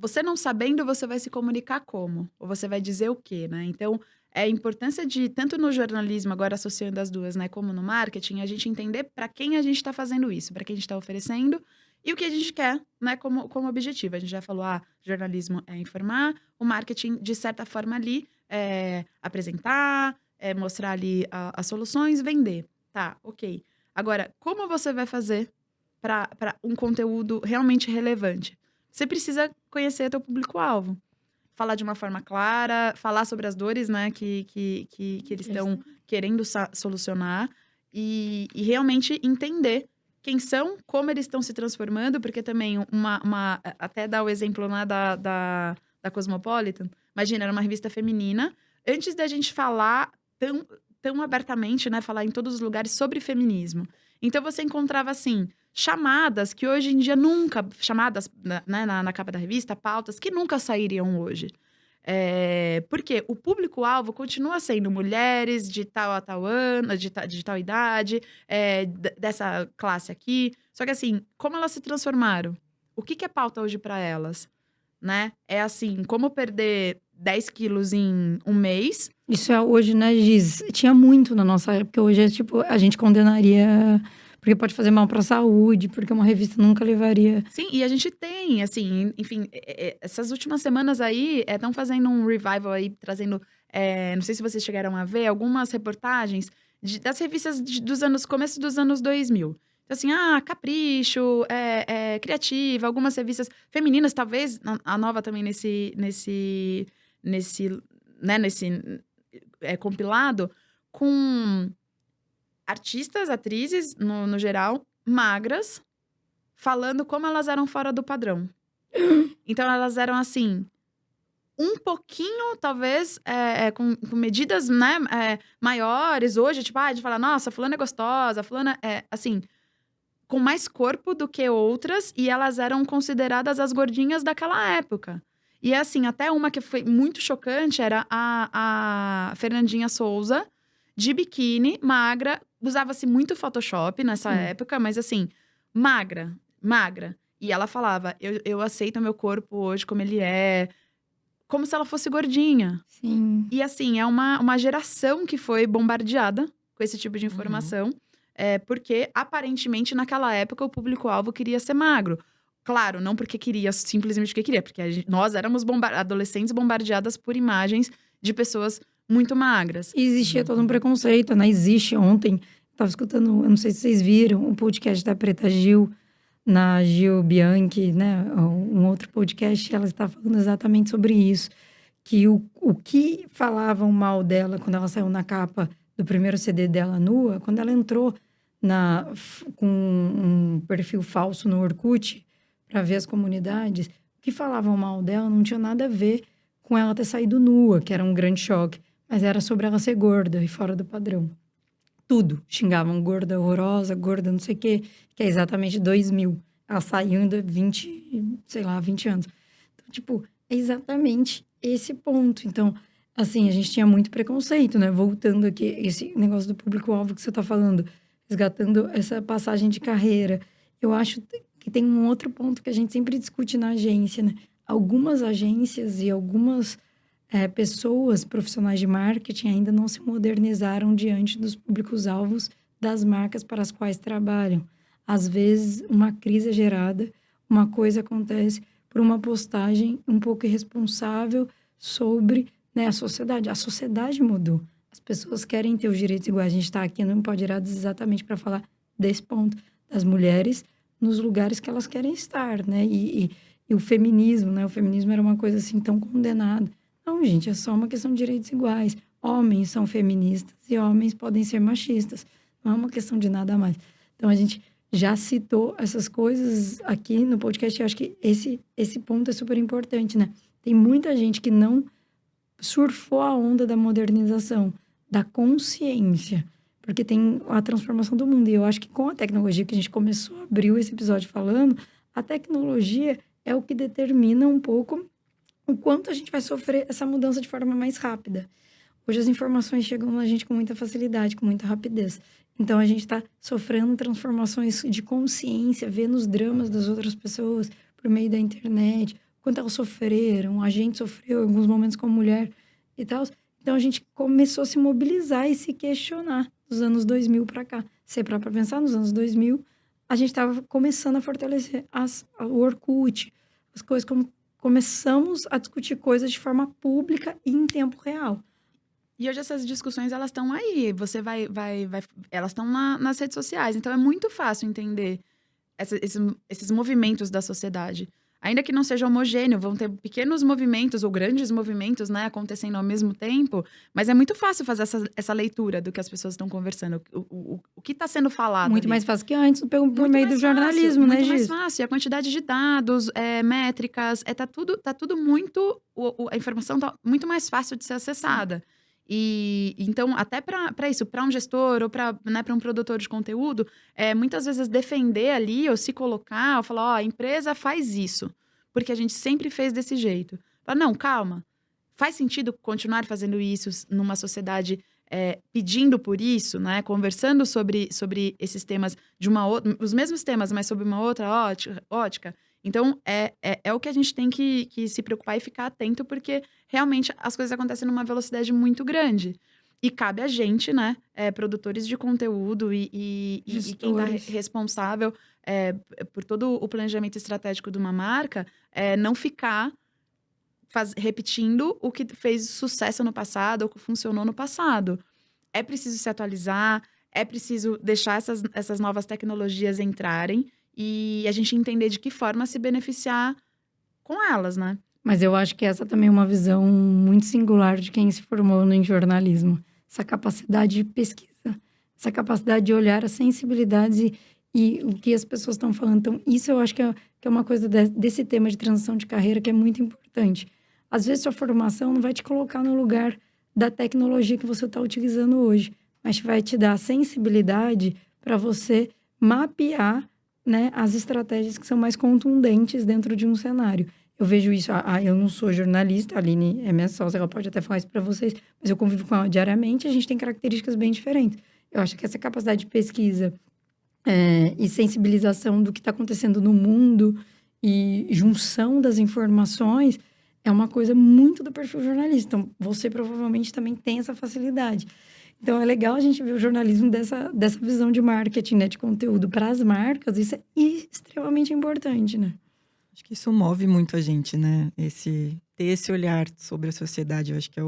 Você não sabendo, você vai se comunicar como? Ou você vai dizer o quê, né? Então, a importância de, tanto no jornalismo, agora associando as duas, né? Como no marketing, a gente entender para quem a gente está fazendo isso, para quem a gente está oferecendo e o que a gente quer, né, como objetivo. A gente já falou, jornalismo é informar, o marketing, de certa forma, ali, é apresentar, é mostrar ali as soluções, vender. Tá, ok. Agora, como você vai fazer para um conteúdo realmente relevante? Você precisa conhecer teu público-alvo. Falar de uma forma clara, falar sobre as dores, né, que eles estão querendo solucionar e realmente entender quem são, como eles estão se transformando, porque também até dar o exemplo lá da Cosmopolitan, imagina, era uma revista feminina, antes da gente falar tão abertamente, né, falar em todos os lugares sobre feminismo. Então você encontrava, assim, chamadas que hoje em dia nunca, chamadas, né, na capa da revista, pautas que nunca sairiam hoje. Porque o público-alvo continua sendo mulheres de tal a tal ano, de tal idade, dessa classe aqui. Só que assim, como elas se transformaram? O que é pauta hoje para elas? Né? É assim, como perder 10 quilos em um mês. Isso é hoje, né, Giz? Tinha muito na nossa época. Hoje é tipo, a gente condenaria porque pode fazer mal para a saúde, porque uma revista nunca levaria. Sim, e a gente tem, assim, enfim, essas últimas semanas aí estão fazendo um revival aí, trazendo, não sei se vocês chegaram a ver, algumas reportagens das revistas começo dos anos 2000. Então, assim, Capricho, Criativa, algumas revistas femininas, talvez, a Nova também nesse compilado, com artistas, atrizes, no geral, magras, falando como elas eram fora do padrão. Então, elas eram, assim, um pouquinho, talvez, com medidas, né, maiores. Hoje, tipo, de falar, nossa, fulana é gostosa, fulana é, assim, com mais corpo do que outras, e elas eram consideradas as gordinhas daquela época. E, assim, até uma que foi muito chocante era a Fernandinha Souza, de biquíni, magra, usava-se muito Photoshop nessa época, mas assim, magra. E ela falava, eu aceito meu corpo hoje como ele é, como se ela fosse gordinha. Sim. E assim, é uma geração que foi bombardeada com esse tipo de informação, porque aparentemente naquela época o público-alvo queria ser magro. Claro, não porque queria, simplesmente porque queria, porque nós éramos adolescentes bombardeadas por imagens de pessoas muito magras. E existia todo um preconceito, né? Existe. Ontem, estava escutando, eu não sei se vocês viram, um podcast da Preta Gil, na Gil Bianchi, né? Um outro podcast, ela está falando exatamente sobre isso. Que o que falavam mal dela quando ela saiu na capa do primeiro CD dela nua, quando ela entrou com um perfil falso no Orkut, para ver as comunidades, o que falavam mal dela não tinha nada a ver com ela ter saído nua, que era um grande choque. Mas era sobre ela ser gorda e fora do padrão. Tudo. Xingavam gorda, horrorosa, gorda, não sei o quê. Que é exatamente 2000. Ela saiu ainda 20 anos. Então, tipo, é exatamente esse ponto. Então, assim, a gente tinha muito preconceito, né? Voltando aqui, esse negócio do público-alvo que você tá falando. Resgatando essa passagem de carreira. Eu acho que tem um outro ponto que a gente sempre discute na agência, né? Algumas agências e algumas pessoas, profissionais de marketing, ainda não se modernizaram diante dos públicos-alvos das marcas para as quais trabalham. Às vezes, uma crise é gerada, uma coisa acontece por uma postagem um pouco irresponsável sobre, né, a sociedade. A sociedade mudou. As pessoas querem ter os direitos iguais. A gente está aqui no Empoderadas exatamente para falar desse ponto, das mulheres nos lugares que elas querem estar, né? E o feminismo, né? O feminismo era uma coisa assim tão condenada. Não, gente, é só uma questão de direitos iguais. Homens são feministas e homens podem ser machistas. Não é uma questão de nada mais. Então, a gente já citou essas coisas aqui no podcast. Eu acho que esse ponto é super importante, né? Tem muita gente que não surfou a onda da modernização, da consciência, porque tem a transformação do mundo. E eu acho que com a tecnologia, que a gente começou, abriu esse episódio falando, a tecnologia é o que determina um pouco o quanto a gente vai sofrer essa mudança de forma mais rápida. Hoje as informações chegam na gente com muita facilidade, com muita rapidez. Então a gente está sofrendo transformações de consciência, vendo os dramas das outras pessoas por meio da internet, quanto elas sofreram, a gente sofreu em alguns momentos como mulher e tal. Então a gente começou a se mobilizar e se questionar dos anos 2000 para cá. Se é para pensar, nos anos 2000, a gente estava começando a fortalecer o Orkut, as coisas como começamos a discutir coisas de forma pública e em tempo real. E hoje essas discussões, elas estão aí. Você elas estão nas redes sociais. Então, é muito fácil entender esses movimentos da sociedade. Ainda que não seja homogêneo, vão ter pequenos movimentos ou grandes movimentos, né, acontecendo ao mesmo tempo. Mas é muito fácil fazer essa leitura do que as pessoas estão conversando. O que está sendo falado Muito ali. mais fácil que antes, por meio do jornalismo, né, Muito mais Giz? fácil. E a quantidade de dados, métricas, tá tudo muito... A informação tá muito mais fácil de ser acessada. E então, até para isso, para um gestor ou para um produtor de conteúdo, muitas vezes defender ali ou se colocar, ou falar, a empresa faz isso, porque a gente sempre fez desse jeito. Fala, não, calma, faz sentido continuar fazendo isso numa sociedade pedindo por isso, né? Conversando sobre esses temas os mesmos temas, mas sob uma outra ótica. Então, é o que a gente tem que se preocupar e ficar atento, porque realmente as coisas acontecem numa velocidade muito grande. E cabe a gente, né, produtores de conteúdo e quem está responsável por todo o planejamento estratégico de uma marca, não ficar repetindo o que fez sucesso no passado ou que funcionou no passado. É preciso se atualizar, é preciso deixar essas novas tecnologias entrarem e a gente entender de que forma se beneficiar com elas, né? Mas eu acho que essa também é uma visão muito singular de quem se formou em jornalismo. Essa capacidade de pesquisa, essa capacidade de olhar as sensibilidades e o que as pessoas estão falando. Então, isso eu acho que é uma coisa desse tema de transição de carreira que é muito importante. Às vezes, sua formação não vai te colocar no lugar da tecnologia que você está utilizando hoje, mas vai te dar a sensibilidade para você mapear, né, as estratégias que são mais contundentes dentro de um cenário. Eu vejo isso, eu não sou jornalista, a Aline é minha sócia, ela pode até falar isso para vocês, mas eu convivo com ela diariamente, a gente tem características bem diferentes. Eu acho que essa capacidade de pesquisa e sensibilização do que está acontecendo no mundo e junção das informações é uma coisa muito do perfil jornalista. Então, você provavelmente também tem essa facilidade. Então, é legal a gente ver o jornalismo dessa visão de marketing, né, de conteúdo para as marcas. Isso é extremamente importante, né? Acho que isso move muito a gente, né? Ter esse olhar sobre a sociedade. Eu acho que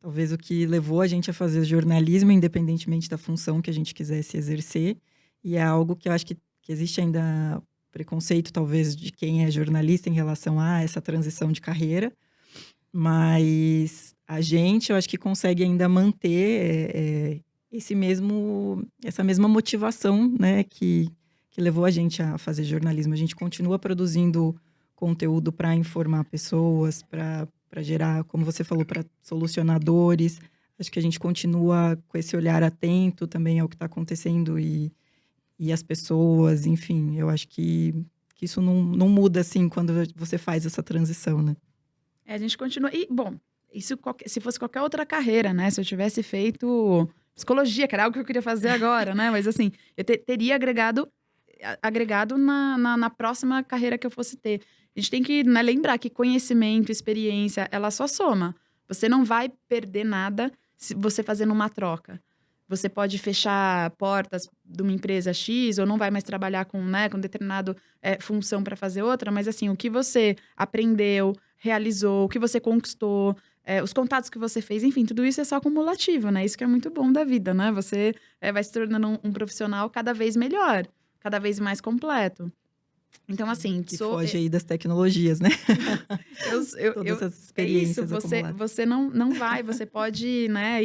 talvez o que levou a gente a fazer jornalismo, independentemente da função que a gente quisesse exercer. E é algo que eu acho que existe ainda preconceito, talvez, de quem é jornalista em relação a essa transição de carreira. Mas a gente, eu acho que consegue ainda manter essa mesma motivação, né, que levou a gente a fazer jornalismo. A gente continua produzindo conteúdo para informar pessoas, para gerar, como você falou, para solucionadores. Acho que a gente continua com esse olhar atento também ao que está acontecendo e as pessoas, enfim. Eu acho que isso não muda, assim, quando você faz essa transição, né? A gente continua... E, bom, isso se fosse qualquer outra carreira, né? Se eu tivesse feito psicologia, que era algo que eu queria fazer agora, né? Mas, assim, eu teria agregado na próxima carreira que eu fosse ter. A gente tem que, né, lembrar que conhecimento, experiência, ela só soma. Você não vai perder nada se você fazendo uma troca. Você pode fechar portas de uma empresa X ou não vai mais trabalhar com determinada função para fazer outra, mas assim, o que você aprendeu, realizou, o que você conquistou, os contatos que você fez, enfim, tudo isso é só acumulativo, né? Isso que é muito bom da vida, né? Você vai se tornando um profissional cada vez melhor, cada vez mais completo. Então, assim... Que foge aí das tecnologias, né? Todas essas experiências acumuladas. Você não vai, você pode, né,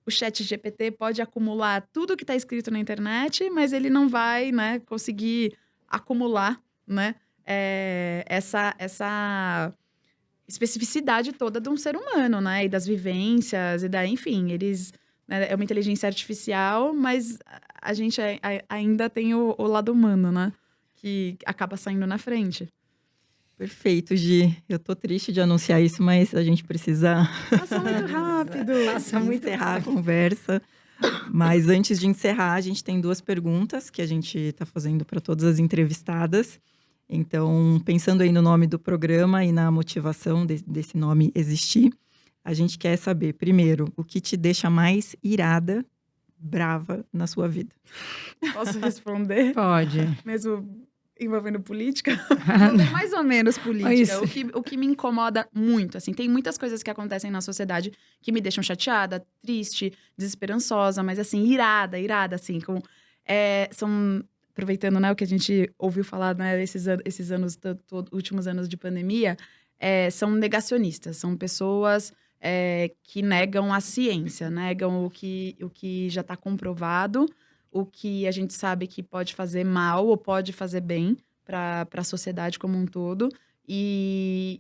o ChatGPT pode acumular tudo que está escrito na internet, mas ele não vai, né, conseguir acumular, né, essa especificidade toda de um ser humano, né, e das vivências, enfim, eles... Né, é uma inteligência artificial, mas a gente ainda tem o lado humano, né, que acaba saindo na frente. Perfeito, Gi. Eu tô triste de anunciar isso, mas a gente precisa... Passa muito rápido. Passa muito encerrar a conversa. Mas antes de encerrar, a gente tem 2 perguntas que a gente está fazendo para todas as entrevistadas. Então, pensando aí no nome do programa e na motivação desse nome existir, a gente quer saber, primeiro, o que te deixa mais irada brava na sua vida? Posso responder? Pode. Mesmo envolvendo política? Mais ou menos política. Isso. O que me incomoda muito, assim, tem muitas coisas que acontecem na sociedade que me deixam chateada, triste, desesperançosa, mas assim, irada, assim, são, aproveitando, né, o que a gente ouviu falar, né, esses anos, últimos anos de pandemia, são negacionistas, são pessoas que negam a ciência, negam o que já está comprovado, o que a gente sabe que pode fazer mal ou pode fazer bem para a sociedade como um todo, e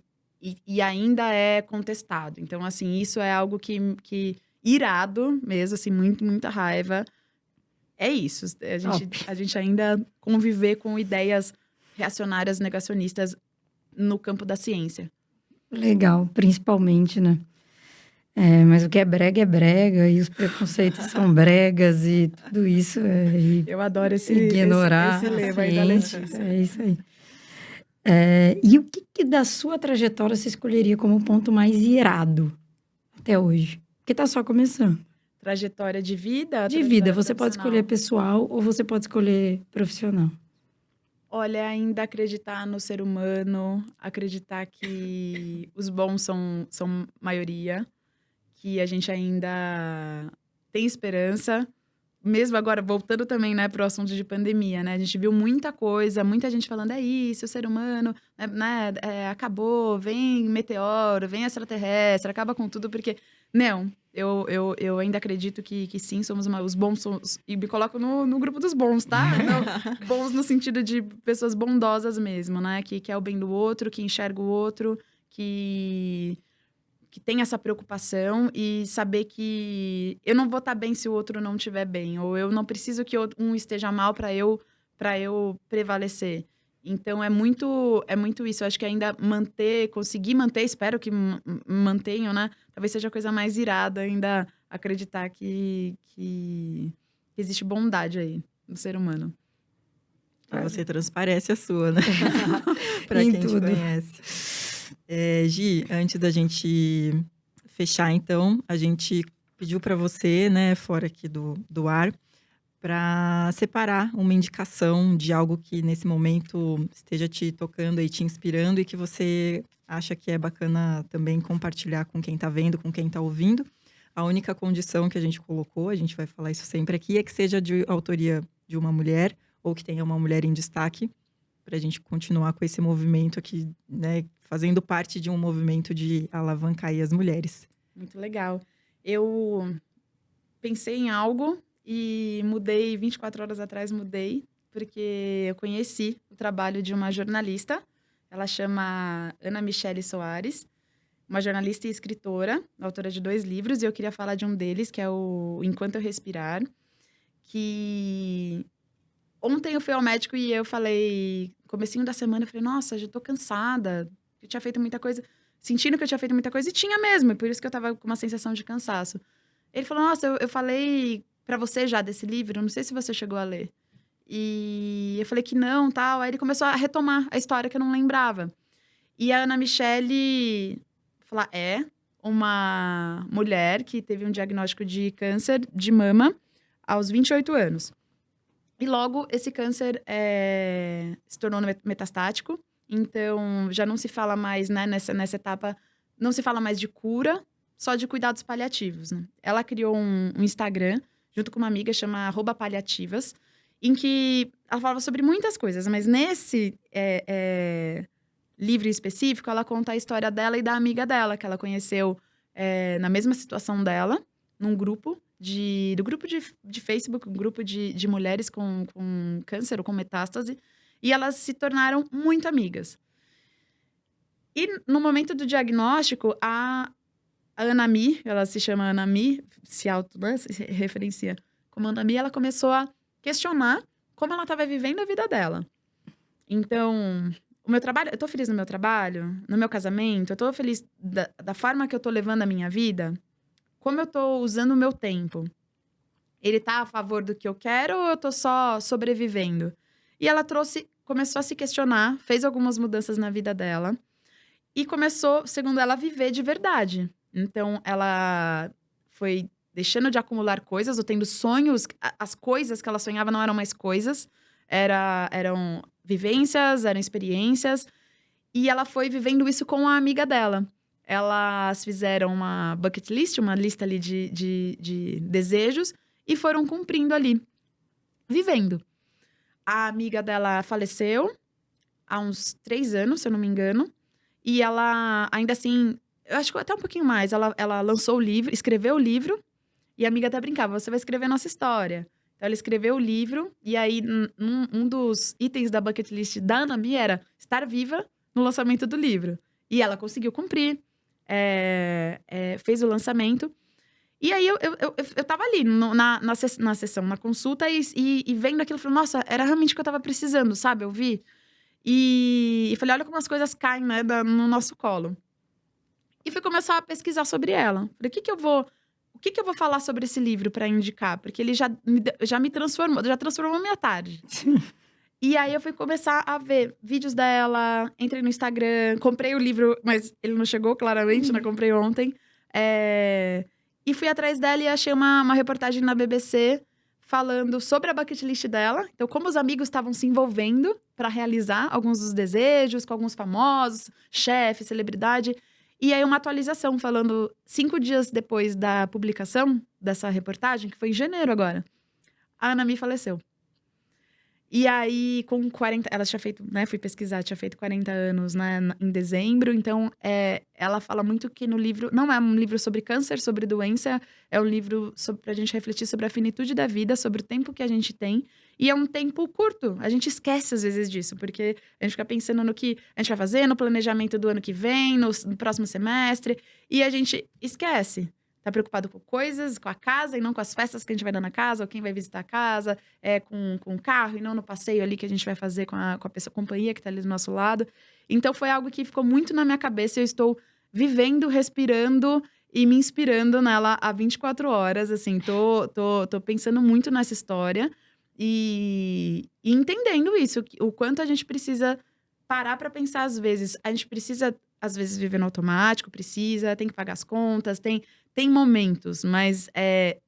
ainda é contestado. Então, assim, isso é algo que irado mesmo, assim, muita raiva. É isso, a gente ainda conviver com ideias reacionárias, negacionistas no campo da ciência. Legal, principalmente, né? Mas o que é brega, e os preconceitos são bregas, e tudo isso Eu adoro esse ignorar lema a aí da ciência, Letícia. é isso aí. E o que da sua trajetória você escolheria como ponto mais irado até hoje? Porque tá só começando. Trajetória de vida? De vida, trajetória você pode escolher pessoal ou você pode escolher profissional. Olha, ainda acreditar no ser humano, acreditar que os bons são maioria, que a gente ainda tem esperança, mesmo agora, voltando também, né, para o assunto de pandemia, né? A gente viu muita coisa, muita gente falando, isso, o ser humano, né, acabou, vem meteoro, vem extraterrestre, acaba com tudo, porque... Não, eu ainda acredito que sim, somos os bons, e me coloco no grupo dos bons, tá? Não, bons no sentido de pessoas bondosas mesmo, né? Que quer o bem do outro, que enxerga o outro, que tem essa preocupação e saber que eu não vou estar bem se o outro não estiver bem, ou eu não preciso que um esteja mal para eu prevalecer. Então, é muito isso. Eu acho que ainda conseguir manter, espero que mantenham, né? Talvez seja a coisa mais irada ainda acreditar que existe bondade aí no ser humano. Você transparece a sua, né? Pra Em quem te tudo. conhece. Gi, antes da gente fechar, então, a gente pediu para você, né, fora aqui do ar, para separar uma indicação de algo que nesse momento esteja te tocando e te inspirando e que você acha que é bacana também compartilhar com quem está vendo, com quem está ouvindo. A única condição que a gente colocou, a gente vai falar isso sempre aqui, é que seja de autoria de uma mulher ou que tenha uma mulher em destaque, para a gente continuar com esse movimento aqui, né, fazendo parte de um movimento de alavancar aí as mulheres. Muito legal. Eu pensei em algo e mudei, 24 horas atrás mudei, porque eu conheci o trabalho de uma jornalista, ela chama Ana Michele Soares, uma jornalista e escritora, autora de 2 livros, e eu queria falar de um deles, que é o Enquanto Eu Respirar, que ontem eu fui ao médico e eu falei, comecinho da semana, eu falei, nossa, já tô cansada, eu tinha feito muita coisa, sentindo que eu tinha feito muita coisa, e tinha mesmo, e por isso que eu tava com uma sensação de cansaço. Ele falou, nossa, eu falei pra você já desse livro, não sei se você chegou a ler. E eu falei que não, tal. Aí ele começou a retomar a história que eu não lembrava. E a Ana Michele falou, uma mulher que teve um diagnóstico de câncer de mama aos 28 anos. E logo esse câncer se tornou metastático. Então, já não se fala mais, né, nessa etapa, não se fala mais de cura, só de cuidados paliativos, né? Ela criou um Instagram, junto com uma amiga, chama @paliativas, em que ela falava sobre muitas coisas, mas nesse livro específico, ela conta a história dela e da amiga dela, que ela conheceu na mesma situação dela, num grupo do grupo de Facebook, um grupo de mulheres com câncer ou com metástase, e elas se tornaram muito amigas. E no momento do diagnóstico, a Anami, ela se chama Anami, se referencia como Anami, ela começou a questionar como ela estava vivendo a vida dela. Então, o meu trabalho, eu tô feliz no meu trabalho, no meu casamento, eu tô feliz da forma que eu tô levando a minha vida, como eu tô usando o meu tempo. Ele tá a favor do que eu quero ou eu tô só sobrevivendo? E ela começou a se questionar, fez algumas mudanças na vida dela e começou, segundo ela, a viver de verdade. Então, ela foi deixando de acumular coisas, ou tendo sonhos. As coisas que ela sonhava não eram mais coisas, eram vivências, eram experiências. E ela foi vivendo isso com a amiga dela. Elas fizeram uma bucket list, uma lista ali de desejos, e foram cumprindo ali, vivendo. A amiga dela faleceu há uns 3 anos, se eu não me engano. E ela, ainda assim, eu acho que até um pouquinho mais, ela lançou o livro, escreveu o livro, e a amiga até brincava, você vai escrever a nossa história. Então, ela escreveu o livro, e aí, um dos itens da bucket list da Anami era estar viva no lançamento do livro. E ela conseguiu cumprir, fez o lançamento. E aí, eu tava ali na sessão, na consulta, e vendo aquilo, falei, nossa, era realmente o que eu tava precisando, sabe? Eu vi. E falei, olha como as coisas caem, né, no nosso colo. E fui começar a pesquisar sobre ela. Falei, o que eu vou falar sobre esse livro pra indicar? Porque ele já me transformou, já transformou minha tarde. E aí, eu fui começar a ver vídeos dela, entrei no Instagram, comprei o livro, mas ele não chegou, claramente, né? Comprei ontem. E fui atrás dela e achei uma reportagem na BBC falando sobre a bucket list dela. Então, como os amigos estavam se envolvendo para realizar alguns dos desejos, com alguns famosos, chefe, celebridade. E aí, uma atualização falando 5 dias depois da publicação dessa reportagem, que foi em janeiro agora, a Anami faleceu. E aí, com 40... Ela tinha feito, né? Fui pesquisar, tinha feito 40 anos, né? Em dezembro. Então, ela fala muito que no livro... Não é um livro sobre câncer, sobre doença. É um livro pra gente refletir sobre a finitude da vida, sobre o tempo que a gente tem. E é um tempo curto. A gente esquece, às vezes, disso. Porque a gente fica pensando no que a gente vai fazer, no planejamento do ano que vem, no próximo semestre. E a gente esquece. Tá preocupado com coisas, com a casa, e não com as festas que a gente vai dar na casa, ou quem vai visitar a casa, com o carro, e não no passeio ali que a gente vai fazer com a companhia que tá ali do nosso lado. Então, foi algo que ficou muito na minha cabeça. Eu estou vivendo, respirando e me inspirando nela há 24 horas. Assim, tô pensando muito nessa história e entendendo isso, o quanto a gente precisa parar para pensar às vezes. A gente precisa, às vezes, viver no automático, tem que pagar as contas, tem momentos, mas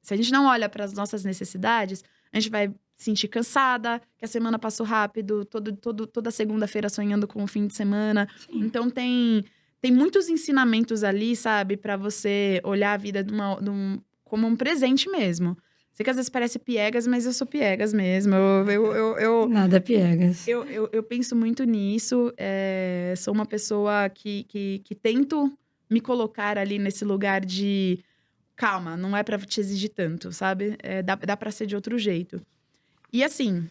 se a gente não olha para as nossas necessidades, a gente vai sentir cansada, que a semana passou rápido, toda segunda-feira sonhando com o fim de semana. Sim. Então, tem muitos ensinamentos ali, sabe? Para você olhar a vida como um presente mesmo. Sei que às vezes parece piegas, mas eu sou piegas mesmo. Nada piegas. Eu penso muito nisso. Sou uma pessoa que tento me colocar ali nesse lugar de calma, não é pra te exigir tanto, sabe? Dá pra ser de outro jeito. E assim,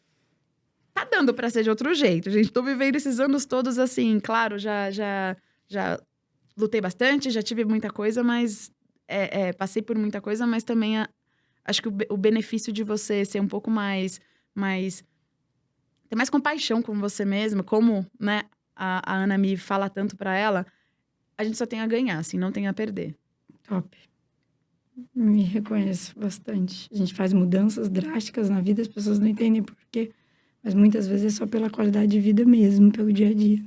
tá dando pra ser de outro jeito, gente. Tô vivendo esses anos todos assim, claro, já lutei bastante, já tive muita coisa, mas passei por muita coisa, mas também acho que o benefício de você ser um pouco mais ter mais compaixão com você mesma, como, né, a Ana me fala tanto pra ela, a gente só tem a ganhar, assim, não tem a perder. Top. Me reconheço bastante. A gente faz mudanças drásticas na vida, as pessoas não entendem por quê, mas muitas vezes é só pela qualidade de vida mesmo, pelo dia a dia.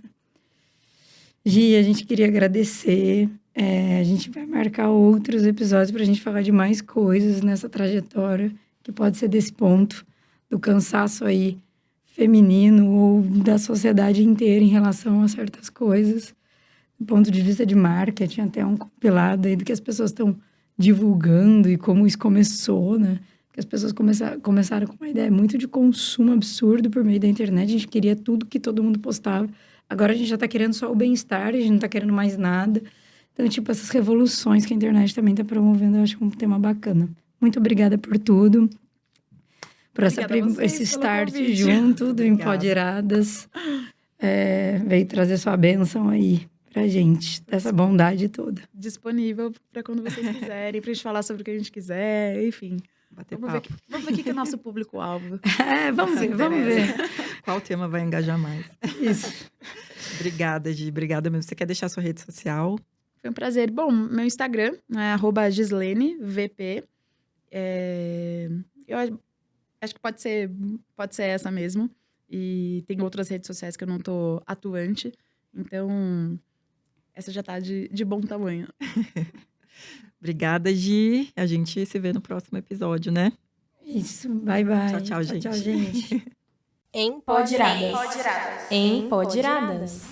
Gi, a gente queria agradecer. A gente vai marcar outros episódios pra gente falar de mais coisas nessa trajetória, que pode ser desse ponto, do cansaço aí feminino ou da sociedade inteira em relação a certas coisas. Do ponto de vista de marketing, até um compilado aí do que as pessoas estão divulgando e como isso começou, né? Porque as pessoas começaram com uma ideia muito de consumo absurdo por meio da internet. A gente queria tudo que todo mundo postava. Agora a gente já tá querendo só o bem-estar, a gente não tá querendo mais nada. Então, tipo, essas revoluções que a internet também tá promovendo, eu acho um tema bacana. Muito obrigada por tudo. Por esse start junto do Empoderadas. Veio trazer sua bênção aí pra gente, dessa bondade toda. Disponível pra quando vocês quiserem, pra gente falar sobre o que a gente quiser, enfim. Vamos ver o que é o nosso público-alvo. Vamos ver. Qual tema vai engajar mais? Isso. Obrigada, Gi. Obrigada mesmo. Você quer deixar sua rede social? Foi um prazer. Bom, meu Instagram é @GisleneVP. Eu acho que pode ser essa mesmo. E tem outras redes sociais que eu não tô atuante. Então, essa já tá de bom tamanho. Obrigada, Gi. A gente se vê no próximo episódio, né? Isso, bye, bye. Tchau, tchau, gente. Tchau, gente. Empoderadas. Empoderadas.